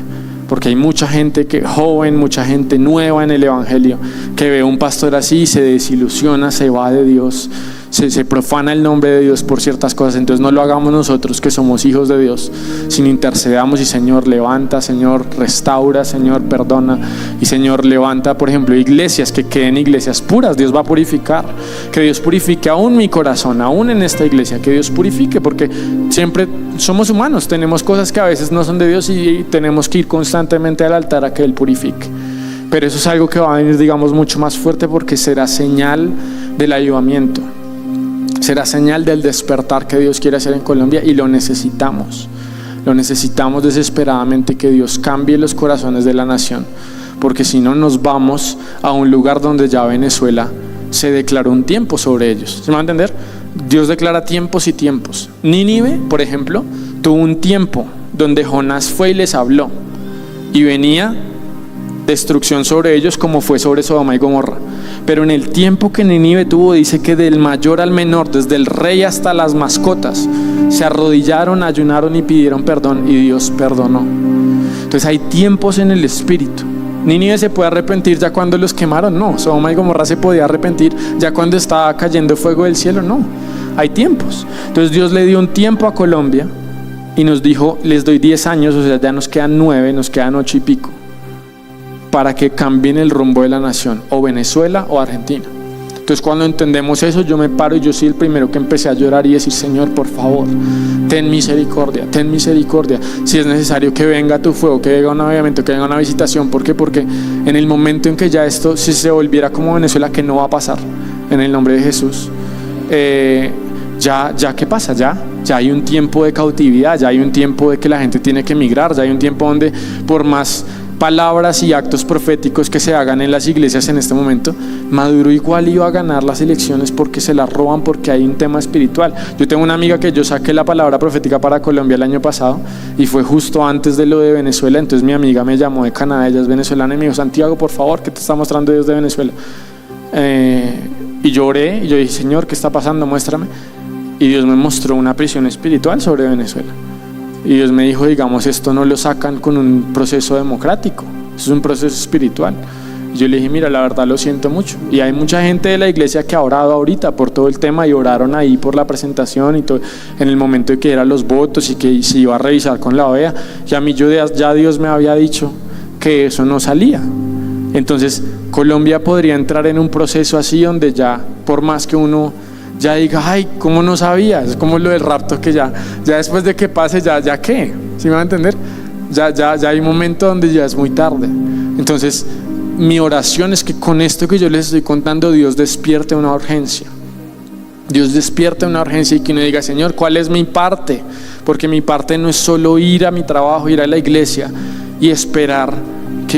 B: porque hay mucha gente joven, mucha gente nueva en el evangelio, que ve a un pastor así y se desilusiona, se va de Dios, se profana el nombre de Dios por ciertas cosas. Entonces no lo hagamos nosotros, que somos hijos de Dios, sino intercedamos y Señor, levanta, Señor, restaura, Señor, perdona, y Señor, levanta, por ejemplo, iglesias, que queden iglesias puras. Dios va a purificar, que Dios purifique aún mi corazón, aún en esta iglesia, que Dios purifique, porque siempre somos humanos, tenemos cosas que a veces no son de Dios y tenemos que ir constantemente al altar a que Él purifique. Pero eso es algo que va a venir, mucho más fuerte, porque será señal del avivamiento. Será señal del despertar que Dios quiere hacer en Colombia, y lo necesitamos desesperadamente, que Dios cambie los corazones de la nación, porque si no nos vamos a un lugar donde ya Venezuela se declaró un tiempo sobre ellos. ¿Se me va a entender? Dios declara tiempos y tiempos. Nínive, por ejemplo, tuvo un tiempo donde Jonás fue y les habló, y venía destrucción sobre ellos, como fue sobre Sodoma y Gomorra. Pero en el tiempo que Nínive tuvo, dice que del mayor al menor, desde el rey hasta las mascotas, se arrodillaron, ayunaron y pidieron perdón, y Dios perdonó. Entonces hay tiempos en el espíritu. Nínive se puede arrepentir ya cuando los quemaron, no. Sodoma y Gomorra se podía arrepentir ya cuando estaba cayendo fuego del cielo, no. Hay tiempos. Entonces Dios le dio un tiempo a Colombia y nos dijo, les doy 10 años, o sea, ya nos quedan 9, nos quedan 8 y pico, para que cambien el rumbo de la nación, o Venezuela o Argentina. Entonces, cuando entendemos eso, yo me paro y yo soy el primero que empecé a llorar y decir, Señor, por favor, ten misericordia, ten misericordia. Si es necesario que venga tu fuego, que venga un avivamiento, que venga una visitación. ¿Por qué? Porque en el momento en que ya esto, si se volviera como Venezuela, que no va a pasar, en el nombre de Jesús, ya ¿qué pasa? Ya hay un tiempo de cautividad, ya hay un tiempo de que la gente tiene que emigrar, ya hay un tiempo donde, por más palabras y actos proféticos que se hagan en las iglesias en este momento, Maduro igual iba a ganar las elecciones, porque se las roban, porque hay un tema espiritual. Yo tengo una amiga que yo saqué la palabra profética para Colombia el año pasado, y fue justo antes de lo de Venezuela. Entonces mi amiga me llamó de Canadá, ella es venezolana, y me dijo, Santiago, por favor, ¿qué te está mostrando Dios de Venezuela? Y lloré, y yo dije, Señor, ¿qué está pasando? Muéstrame. Y Dios me mostró una prisión espiritual sobre Venezuela. Y Dios me dijo, esto no lo sacan con un proceso democrático, es un proceso espiritual. Y yo le dije, mira, la verdad lo siento mucho. Y hay mucha gente de la iglesia que ha orado ahorita por todo el tema, y oraron ahí por la presentación y todo, en el momento de que eran los votos y que se iba a revisar con la OEA. Y a mí ya Dios me había dicho que eso no salía. Entonces Colombia podría entrar en un proceso así, donde ya, por más que uno ya diga, ay, ¿cómo no sabía? Es como lo del rapto, que ya después de que pase, ya ¿qué? ¿Sí me va a entender? Ya hay un momento donde ya es muy tarde. Entonces mi oración es que con esto que yo les estoy contando, Dios despierte una urgencia. Dios despierta una urgencia y que uno diga, Señor, ¿cuál es mi parte? Porque mi parte no es solo ir a mi trabajo, ir a la iglesia y esperar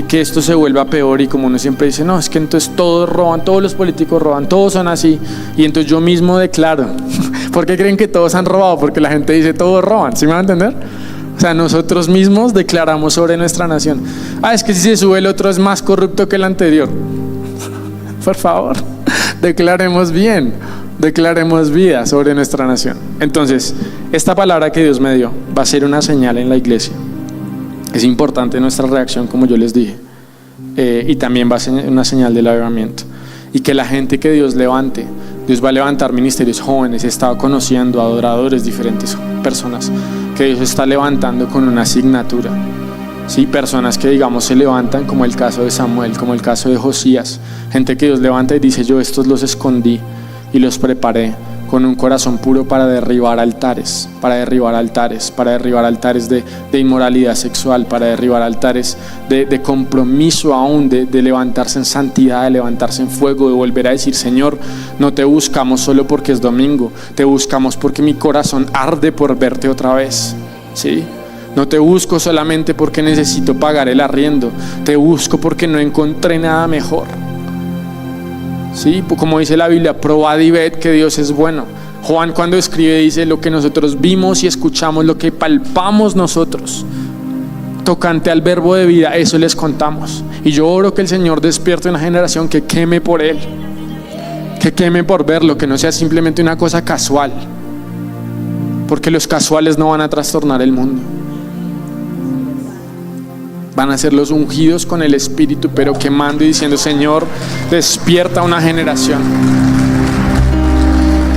B: que esto se vuelva peor, y como uno siempre dice, no, es que entonces todos roban, todos los políticos roban, todos son así, y entonces yo mismo declaro. ¿Por qué creen que todos han robado? Porque la gente dice todos roban, ¿sí me van a entender? O sea, nosotros mismos declaramos sobre nuestra nación, es que si se sube el otro es más corrupto que el anterior. Por favor, declaremos bien, declaremos vida sobre nuestra nación. Entonces, esta palabra que Dios me dio va a ser una señal en la iglesia. Es importante nuestra reacción, como yo les dije, y también va a ser una señal del avivamiento. Y que la gente que Dios levante, Dios va a levantar ministerios jóvenes. He estado conociendo adoradores, diferentes personas que Dios está levantando con una asignatura. Sí, personas que digamos se levantan, como el caso de Samuel, como el caso de Josías. Gente que Dios levanta y dice, yo estos los escondí y los preparé con un corazón puro para derribar altares, para derribar altares, para derribar altares de inmoralidad sexual, para derribar altares de compromiso aún, de levantarse en santidad, de levantarse en fuego, de volver a decir, Señor, no te buscamos solo porque es domingo, te buscamos porque mi corazón arde por verte otra vez, ¿sí? No te busco solamente porque necesito pagar el arriendo, te busco porque no encontré nada mejor. Sí, como dice la Biblia, probad y ved que Dios es bueno. Juan, cuando escribe, dice, lo que nosotros vimos y escuchamos, lo que palpamos nosotros tocante al verbo de vida, eso les contamos. Y yo oro que el Señor despierte una generación que queme por Él, que queme por verlo, que no sea simplemente una cosa casual, porque los casuales no van a trastornar el mundo. Van a ser los ungidos con el Espíritu, pero quemando y diciendo, Señor, despierta una generación.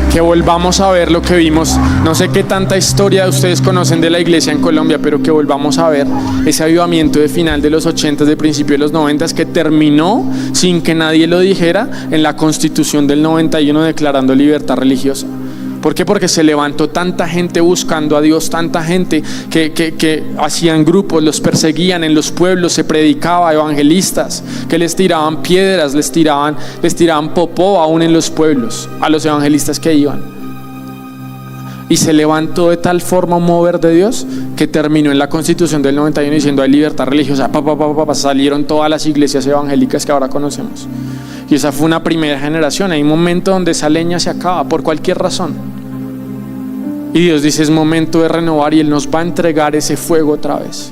B: Que volvamos a ver lo que vimos. No sé qué tanta historia ustedes conocen de la iglesia en Colombia, pero que volvamos a ver ese avivamiento de final de los 80, de principio de los 90, que terminó sin que nadie lo dijera en la Constitución del 91, declarando libertad religiosa. ¿Por qué? Porque se levantó tanta gente buscando a Dios, tanta gente que hacían grupos, los perseguían en los pueblos, se predicaba, evangelistas que les tiraban piedras, les tiraban popó aún en los pueblos a los evangelistas que iban. Y se levantó de tal forma un mover de Dios que terminó en la Constitución del 91 diciendo hay libertad religiosa. Salieron todas las iglesias evangélicas que ahora conocemos. Y esa fue una primera generación. Hay un momento donde esa leña se acaba por cualquier razón. Y Dios dice, es momento de renovar, y Él nos va a entregar ese fuego otra vez.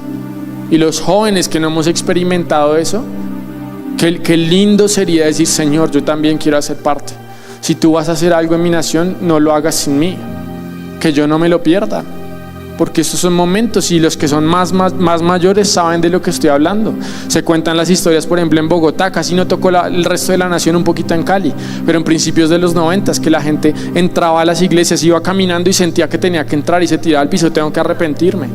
B: Y los jóvenes que no hemos experimentado eso, qué lindo sería decir, Señor, yo también quiero hacer parte. Si tú vas a hacer algo en mi nación, no lo hagas sin mí, que yo no me lo pierda. Porque estos son momentos, y los que son más mayores saben de lo que estoy hablando. Se cuentan las historias, por ejemplo, en Bogotá, casi no tocó el resto de la nación, un poquito en Cali, pero en principios de los 90, que la gente entraba a las iglesias, iba caminando y sentía que tenía que entrar y se tiraba al piso, tengo que arrepentirme.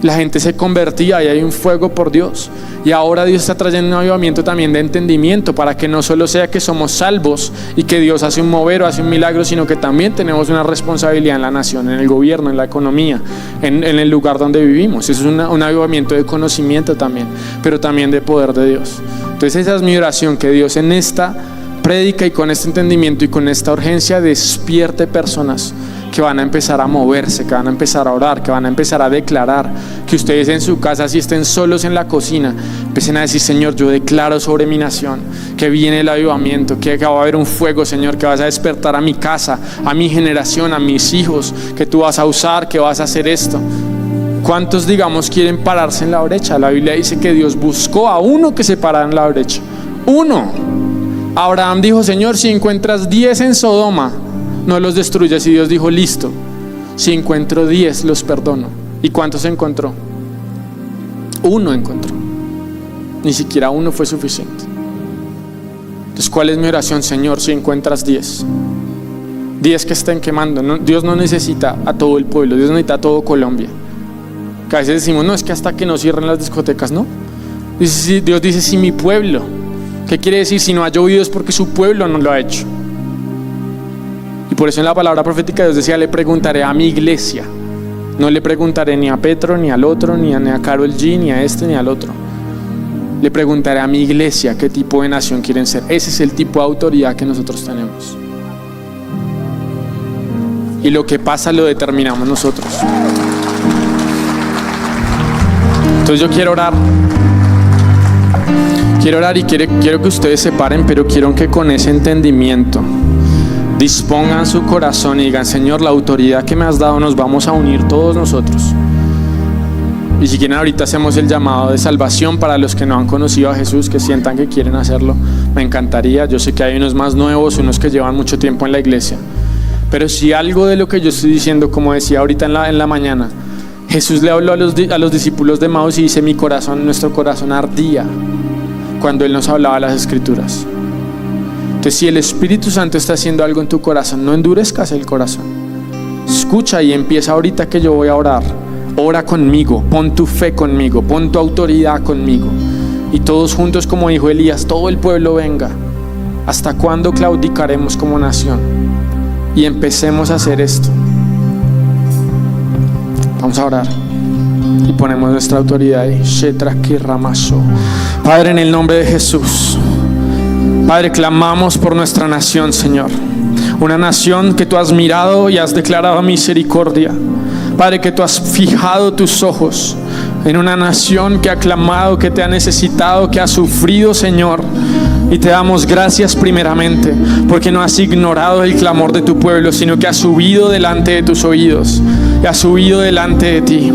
B: La gente se convertía y hay un fuego por Dios. Y ahora Dios está trayendo un avivamiento también de entendimiento, para que no solo sea que somos salvos y que Dios hace un mover o hace un milagro, sino que también tenemos una responsabilidad en la nación, en el gobierno, en la economía, en el lugar donde vivimos. Eso es un avivamiento de conocimiento también, pero también de poder de Dios. Entonces esa es mi oración, que Dios en esta prédica y con este entendimiento y con esta urgencia despierte personas que van a empezar a moverse, que van a empezar a orar, que van a empezar a declarar, que ustedes en su casa, si estén solos en la cocina, empiecen a decir, Señor, yo declaro sobre mi nación que viene el avivamiento, que va a haber un fuego, Señor, que vas a despertar a mi casa, a mi generación, a mis hijos, que tú vas a usar, que vas a hacer esto. ¿Cuántos, digamos, quieren pararse en la brecha? La Biblia dice que Dios buscó a uno que se parara en la brecha. Uno. Abraham dijo, Señor, si encuentras 10 en Sodoma, no los destruyas. Y Dios dijo, listo, si encuentro 10 los perdono. ¿Y cuántos encontró? Uno encontró. Ni siquiera uno fue suficiente. Entonces, ¿cuál es mi oración? Señor, si encuentras 10 que estén quemando. No, Dios no necesita a todo el pueblo, Dios necesita a todo Colombia. Que a veces decimos, no, es que hasta que no cierren las discotecas, ¿no? Dios dice, si mi pueblo. ¿Qué quiere decir? Si no ha llovido es porque su pueblo no lo ha hecho. Y por eso en la palabra profética Dios decía, le preguntaré a mi iglesia. No le preguntaré ni a Petro, ni al otro, ni a Karol G, ni a este, ni al otro. Le preguntaré a mi iglesia qué tipo de nación quieren ser. Ese es el tipo de autoridad que nosotros tenemos. y lo que pasa lo determinamos nosotros. Entonces yo quiero orar y quiero que ustedes se paren, pero quiero que con ese entendimiento dispongan su corazón y digan: Señor, la autoridad que me has dado, nos vamos a unir todos nosotros. Y si quieren, ahorita hacemos el llamado de salvación para los que no han conocido a Jesús, que sientan que quieren hacerlo. Me encantaría. Yo sé que hay unos más nuevos, unos que llevan mucho tiempo en la iglesia, pero si algo de lo que yo estoy diciendo, como decía ahorita en la mañana, Jesús le habló a los discípulos de Emaús y dice: nuestro corazón ardía cuando Él nos hablaba de las Escrituras. Entonces, si el Espíritu Santo está haciendo algo en tu corazón, no endurezcas el corazón. Escucha y empieza ahorita que yo voy a orar. Ora conmigo, pon tu fe conmigo, pon tu autoridad conmigo. Y todos juntos, como dijo Elías, todo el pueblo venga. ¿Hasta cuándo claudicaremos como nación? Y empecemos a hacer esto. Vamos a orar y ponemos nuestra autoridad ahí. Padre, en el nombre de Jesús, Padre, clamamos por nuestra nación, Señor. Una nación que tú has mirado y has declarado misericordia. Padre, que tú has fijado tus ojos en una nación que ha clamado, que te ha necesitado, que ha sufrido, Señor. Y te damos gracias primeramente porque no has ignorado el clamor de tu pueblo, sino que has subido delante de tus oídos y has subido delante de ti.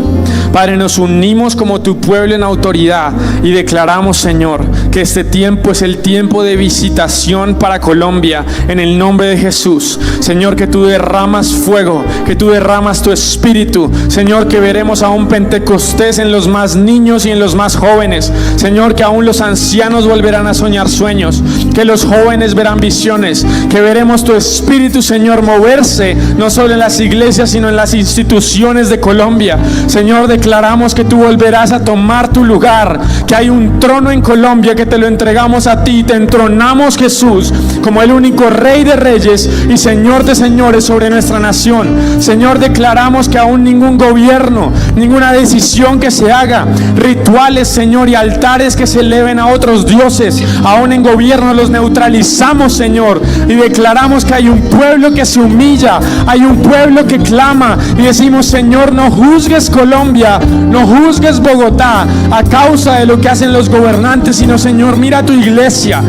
B: Padre, nos unimos como tu pueblo en autoridad y declaramos, Señor, que este tiempo es el tiempo de visitación para Colombia, en el nombre de Jesús. Señor, que tú derramas fuego, que tú derramas tu espíritu. Señor, que veremos a un Pentecostés en los más niños y en los más jóvenes. Señor, que aún los ancianos volverán a soñar sueños, que los jóvenes verán visiones, que veremos tu espíritu, Señor, moverse no solo en las iglesias, sino en las instituciones de Colombia. Señor, declaramos que tú volverás a tomar tu lugar, que hay un trono en Colombia que te lo entregamos a ti. Te entronamos, Jesús, como el único Rey de reyes y Señor de señores sobre nuestra nación. Señor, declaramos que aún ningún gobierno, ninguna decisión que se haga, rituales, Señor, y altares que se eleven a otros dioses, aún en gobierno los neutralizamos, Señor, y declaramos que hay un pueblo que se humilla, hay un pueblo que clama y decimos: Señor, no juzgues Colombia, no juzgues Bogotá a causa de lo que hacen los gobernantes, sino, Señor, mira tu iglesia,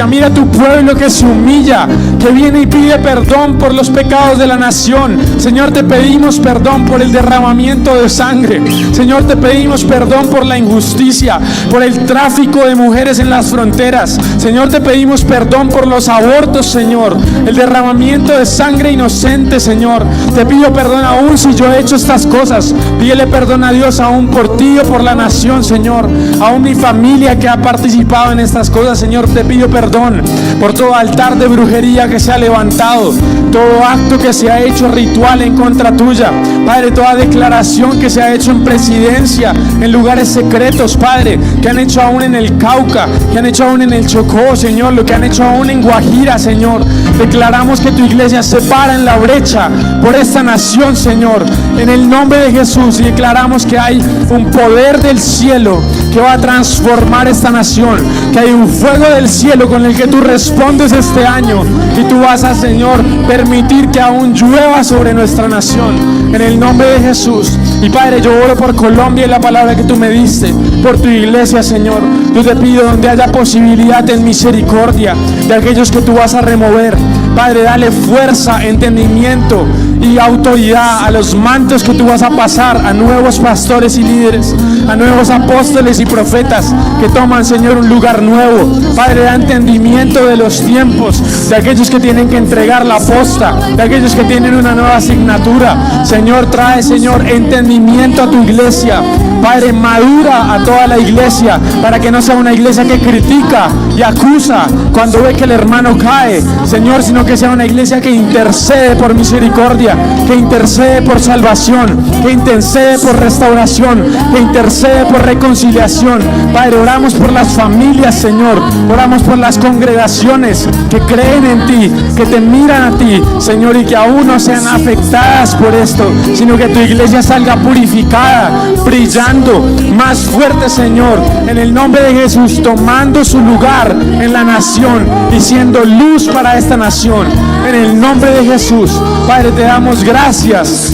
B: mira tu pueblo que se humilla, que viene y pide perdón por los pecados de la nación. Señor, te pedimos perdón por el derramamiento de sangre. Señor, te pedimos perdón por la injusticia, por el tráfico de mujeres en las fronteras. Señor, te pedimos perdón por los abortos, Señor, el derramamiento de sangre inocente. Señor, te pido perdón aún si yo he hecho estas cosas. Pídele perdón a Dios aún por ti o por la nación, Señor. Aún mi familia que ha participado en estas cosas, Señor, te pido perdón por todo altar de brujería que se ha levantado, todo acto que se ha hecho ritual en contra tuya, Padre, toda declaración que se ha hecho en presidencia, en lugares secretos, Padre, que han hecho aún en el Cauca, que han hecho aún en el Chocó, Señor, lo que han hecho aún en Guajira, Señor. Declaramos que tu iglesia se para en la brecha por esta nación, Señor, en el nombre de Jesús, y declaramos que hay un poder del cielo que va a transformar esta nación, que hay un fuego del cielo con el que tú respondes este año, y tú vas a, Señor, permitir que aún llueva sobre nuestra nación, en el nombre de Jesús. Y Padre, yo oro por Colombia y la palabra que tú me diste, por tu iglesia, Señor. Yo te pido, donde haya posibilidad, en misericordia de aquellos que tú vas a remover. Padre, dale fuerza, entendimiento y autoridad a los mantos que tú vas a pasar a nuevos pastores y líderes, a nuevos apóstoles y profetas que toman, Señor, un lugar nuevo. Padre, da entendimiento de los tiempos, de aquellos que tienen que entregar la posta, de aquellos que tienen una nueva asignatura. Señor, trae, Señor, entendimiento a tu iglesia. Padre, madura a toda la iglesia para que no sea una iglesia que critica y acusa cuando ve que el hermano cae, Señor, sino que sea una iglesia que intercede por misericordia, que intercede por salvación, que intercede por restauración, que intercede por reconciliación. Padre, oramos por las familias, Señor, oramos por las congregaciones que creen en ti, que te miran a ti, Señor, y que aún no sean afectadas por esto, sino que tu iglesia salga purificada, brillante clamando más fuerte, Señor, en el nombre de Jesús, tomando su lugar en la nación y siendo luz para esta nación, en el nombre de Jesús. Padre, te damos gracias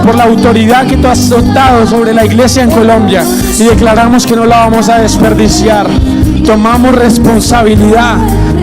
B: por la autoridad que tú has dado sobre la iglesia en Colombia, y declaramos que no la vamos a desperdiciar. Tomamos responsabilidad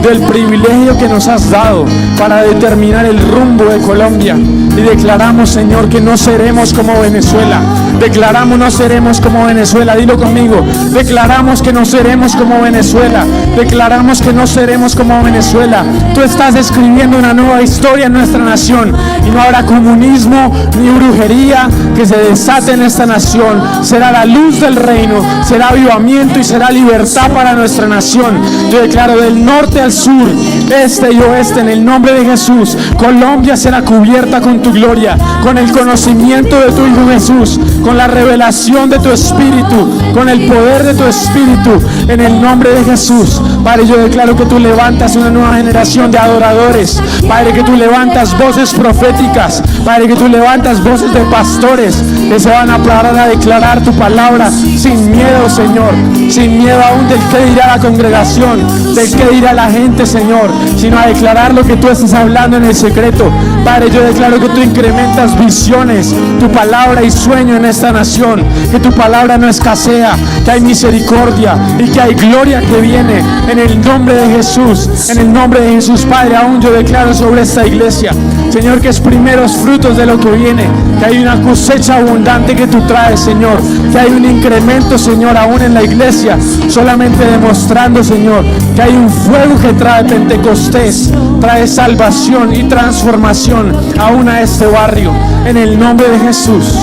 B: del privilegio que nos has dado para determinar el rumbo de Colombia, y declaramos, Señor, que no seremos como Venezuela. Declaramos no seremos como Venezuela. Dilo conmigo. Declaramos que no seremos como Venezuela. Declaramos que no seremos como Venezuela. Tú estás escribiendo una nueva historia en nuestra nación, y no habrá comunismo ni brujería que se desate en esta nación. Será la luz del reino, será avivamiento y será libertad para nuestra nación. Yo declaro del norte al sur, este y oeste, en el nombre de Jesús, Colombia será cubierta con tu gloria, con el conocimiento de tu Hijo Jesús, con la revelación de tu Espíritu, con el poder de tu Espíritu, en el nombre de Jesús. Padre, yo declaro que tú levantas una nueva generación de adoradores. Padre, que tú levantas voces proféticas. Padre, que tú levantas voces de pastores que se van a parar a declarar tu palabra sin miedo, Señor, sin miedo aún del que dirá la congregación, del que dirá la gente, Señor, sino a declarar lo que tú estás hablando en el secreto. Padre, yo declaro que tú incrementas visiones, tu palabra y sueño en esta nación, que tu palabra no escasea, que hay misericordia y que hay gloria que viene, en el nombre de Jesús, en el nombre de Jesús. Padre, aún yo declaro sobre esta iglesia, Señor, que es primeros frutos de lo que viene, que hay una cosecha abundante que tú traes, Señor, que hay un incremento, Señor, aún en la iglesia, solamente demostrando, Señor, que hay un fuego que trae Pentecostés, trae salvación y transformación aún a este barrio, en el nombre de Jesús,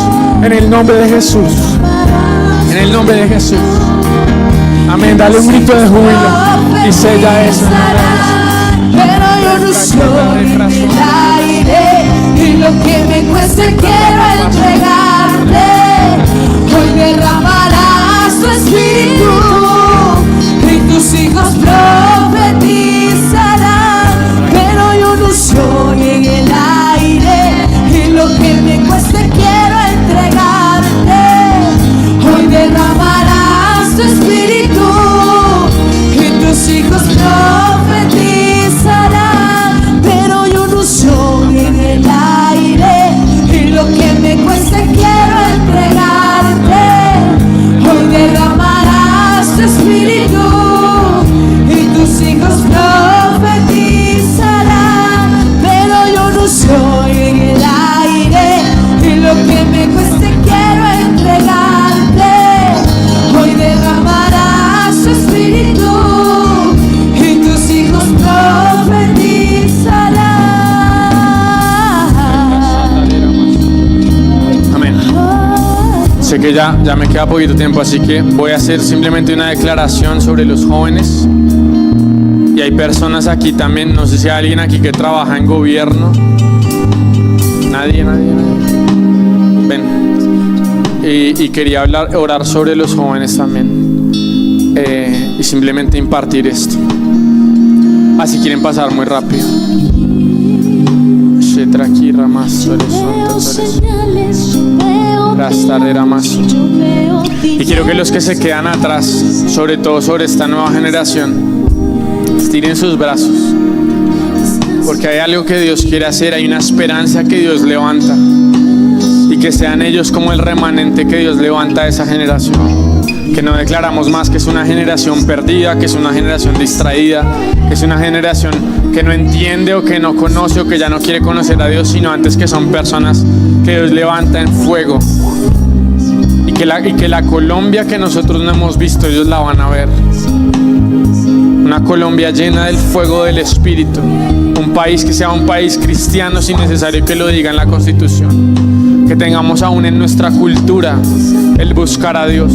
B: en el nombre de Jesús, en el nombre de Jesús. Amén. Dale un grito de júbilo y sella eso.
C: Pero yo no soy en el aire, y lo que me cueste quiero entregarte. Hoy derramarás tu espíritu y tus hijos profetizarán. Pero yo no soy en el aire, y lo que me cueste quiero entregarte. Hoy derramarás tu espíritu y tus hijos profetizarán. Pero yo no soy en el aire, y lo que me cueste quiero entregarte. Hoy derramarás tu espíritu y tus hijos profetizarán. Pero yo no soy en el aire, y lo que me cueste quiero entregarte. Hoy derramarás tu espíritu y tus hijos profetizarán.
B: Amén. Sé que ya me queda poquito tiempo, así que voy a hacer simplemente una declaración sobre los jóvenes. Y hay personas aquí también, no sé si hay alguien aquí que trabaja en gobierno. Nadie. Ven. Y quería orar sobre los jóvenes también, y simplemente impartir esto. Así quieren pasar muy rápido. Y quiero que los que se quedan atrás, sobre todo sobre esta nueva generación, estiren sus brazos, porque hay algo que Dios quiere hacer, hay una esperanza que Dios levanta, y que sean ellos como el remanente que Dios levanta a esa generación. Que no declaramos más que es una generación perdida, que es una generación distraída, que es una generación que no entiende o que no conoce o que ya no quiere conocer a Dios, sino antes que son personas que Dios levanta en fuego, y que la Colombia que nosotros no hemos visto, ellos la van a ver. Una Colombia llena del fuego del Espíritu, un país que sea un país cristiano sin necesario que lo diga en la Constitución, que tengamos aún en nuestra cultura el buscar a Dios.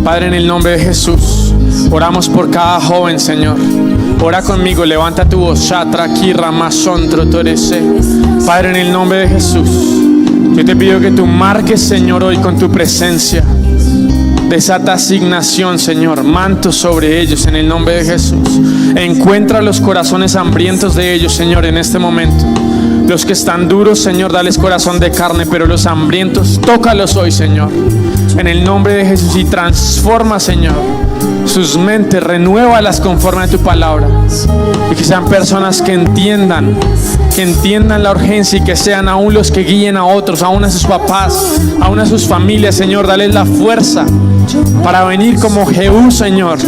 B: Padre, en el nombre de Jesús, oramos por cada joven, Señor. Ora conmigo, levanta tu voz. Padre, en el nombre de Jesús, yo te pido que tú marques, Señor, hoy con tu presencia. Desata asignación, Señor, manto sobre ellos en el nombre de Jesús. Encuentra los corazones hambrientos de ellos, Señor, en este momento. Los que están duros, Señor, dales corazón de carne, pero los hambrientos, tócalos hoy, Señor. En el nombre de Jesús, y transforma, Señor, sus mentes, renuévalas conforme a tu palabra. Y que sean personas que entiendan la urgencia, y que sean aún los que guíen a otros, aún a sus papás, aún a sus familias, Señor. Dales la fuerza para venir como Jehú, Señor.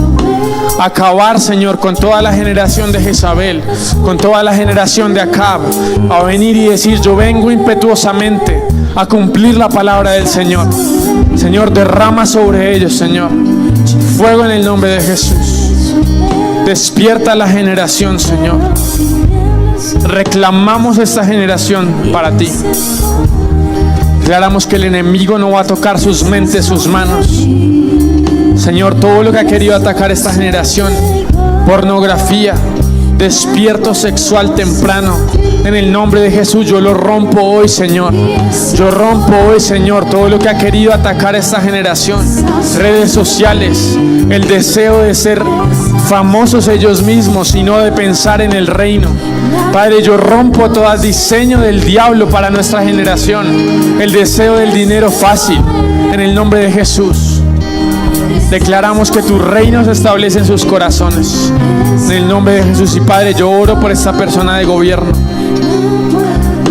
B: Acabar, Señor, con toda la generación de Jezabel, con toda la generación de Acab, a venir y decir: yo vengo impetuosamente a cumplir la palabra del Señor. Señor, derrama sobre ellos, Señor, fuego en el nombre de Jesús. Despierta la generación, Señor. Reclamamos esta generación para ti. Declaramos que el enemigo no va a tocar sus mentes, sus manos. Señor, todo lo que ha querido atacar esta generación, pornografía, despierto sexual temprano, en el nombre de Jesús, yo lo rompo hoy, Señor. Yo rompo hoy, Señor, todo lo que ha querido atacar esta generación. Redes sociales, el deseo de ser famosos ellos mismos y no de pensar en el reino. Padre, yo rompo todo diseño del diablo para nuestra generación, el deseo del dinero fácil, en el nombre de Jesús. Declaramos que tu reino se establece en sus corazones, en el nombre de Jesús. Y Padre, yo oro por esta persona de gobierno.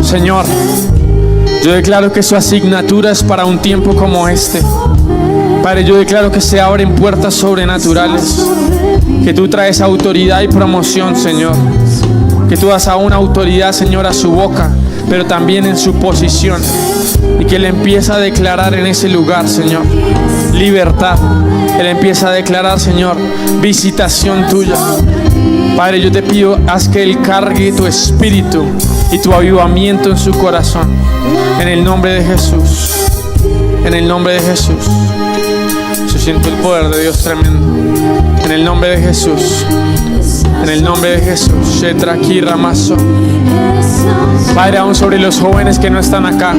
B: Señor, yo declaro que su asignatura es para un tiempo como este. Padre, yo declaro que se abren puertas sobrenaturales, que tú traes autoridad y promoción, Señor, que tú das aún autoridad, Señor, a su boca, pero también en su posición, y que Él empieza a declarar en ese lugar, Señor, libertad. Él empieza a declarar, Señor, visitación tuya. Padre, yo te pido, haz que Él cargue tu espíritu y tu avivamiento en su corazón, en el nombre de Jesús, en el nombre de Jesús. Yo siento el poder de Dios tremendo, en el nombre de Jesús, en el nombre de Jesús. Shetraki Ramazo. Padre, aún sobre los jóvenes que no están acá,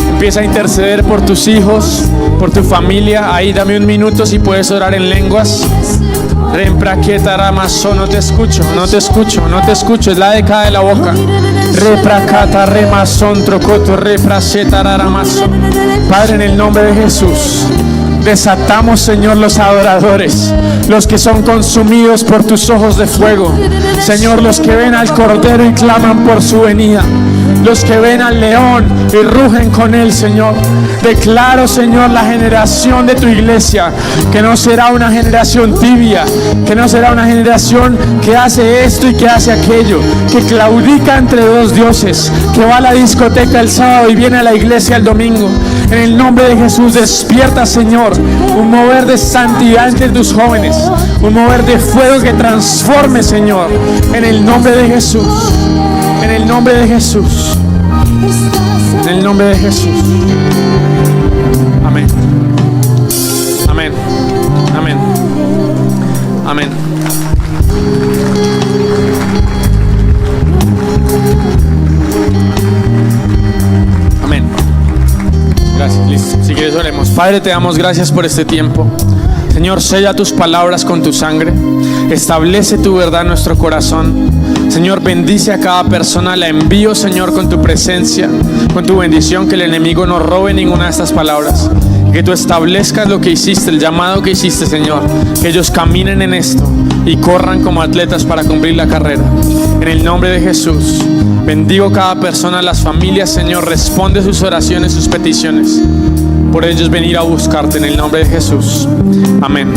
B: empieza a interceder por tus hijos, por tu familia. Ahí dame un minuto si puedes orar en lenguas. Rempraqueta Ramazo, no te escucho, no te escucho, no te escucho, es la década de la boca. Repracata Remazón, Trocoto, Repraceta Ramazo. Padre, en el nombre de Jesús, desatamos, Señor, los adoradores, los que son consumidos por tus ojos de fuego. Señor, los que ven al Cordero y claman por su venida, los que ven al león y rugen con él, Señor. Declaro, Señor, la generación de tu iglesia, que no será una generación tibia, que no será una generación que hace esto y que hace aquello, que claudica entre dos dioses, que va a la discoteca el sábado y viene a la iglesia el domingo. En el nombre de Jesús, despierta, Señor, un mover de santidad entre tus jóvenes, un mover de fuego que transforme, Señor, en el nombre de Jesús, en el nombre de Jesús, en el nombre de Jesús. Amén. Amén. Amén. Amén. Amén. Gracias, listo. Si quieres oremos. Padre, te damos gracias por este tiempo. Señor, sella tus palabras con tu sangre. Establece tu verdad en nuestro corazón. Señor, bendice a cada persona. La envío, Señor, con tu presencia, con tu bendición. Que el enemigo no robe ninguna de estas palabras. Que tú establezcas lo que hiciste, el llamado que hiciste, Señor. Que ellos caminen en esto y corran como atletas para cumplir la carrera. En el nombre de Jesús, bendigo cada persona, las familias, Señor. Responde sus oraciones, sus peticiones. Por ellos venir a buscarte en el nombre de Jesús. Amén.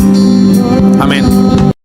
B: Amén.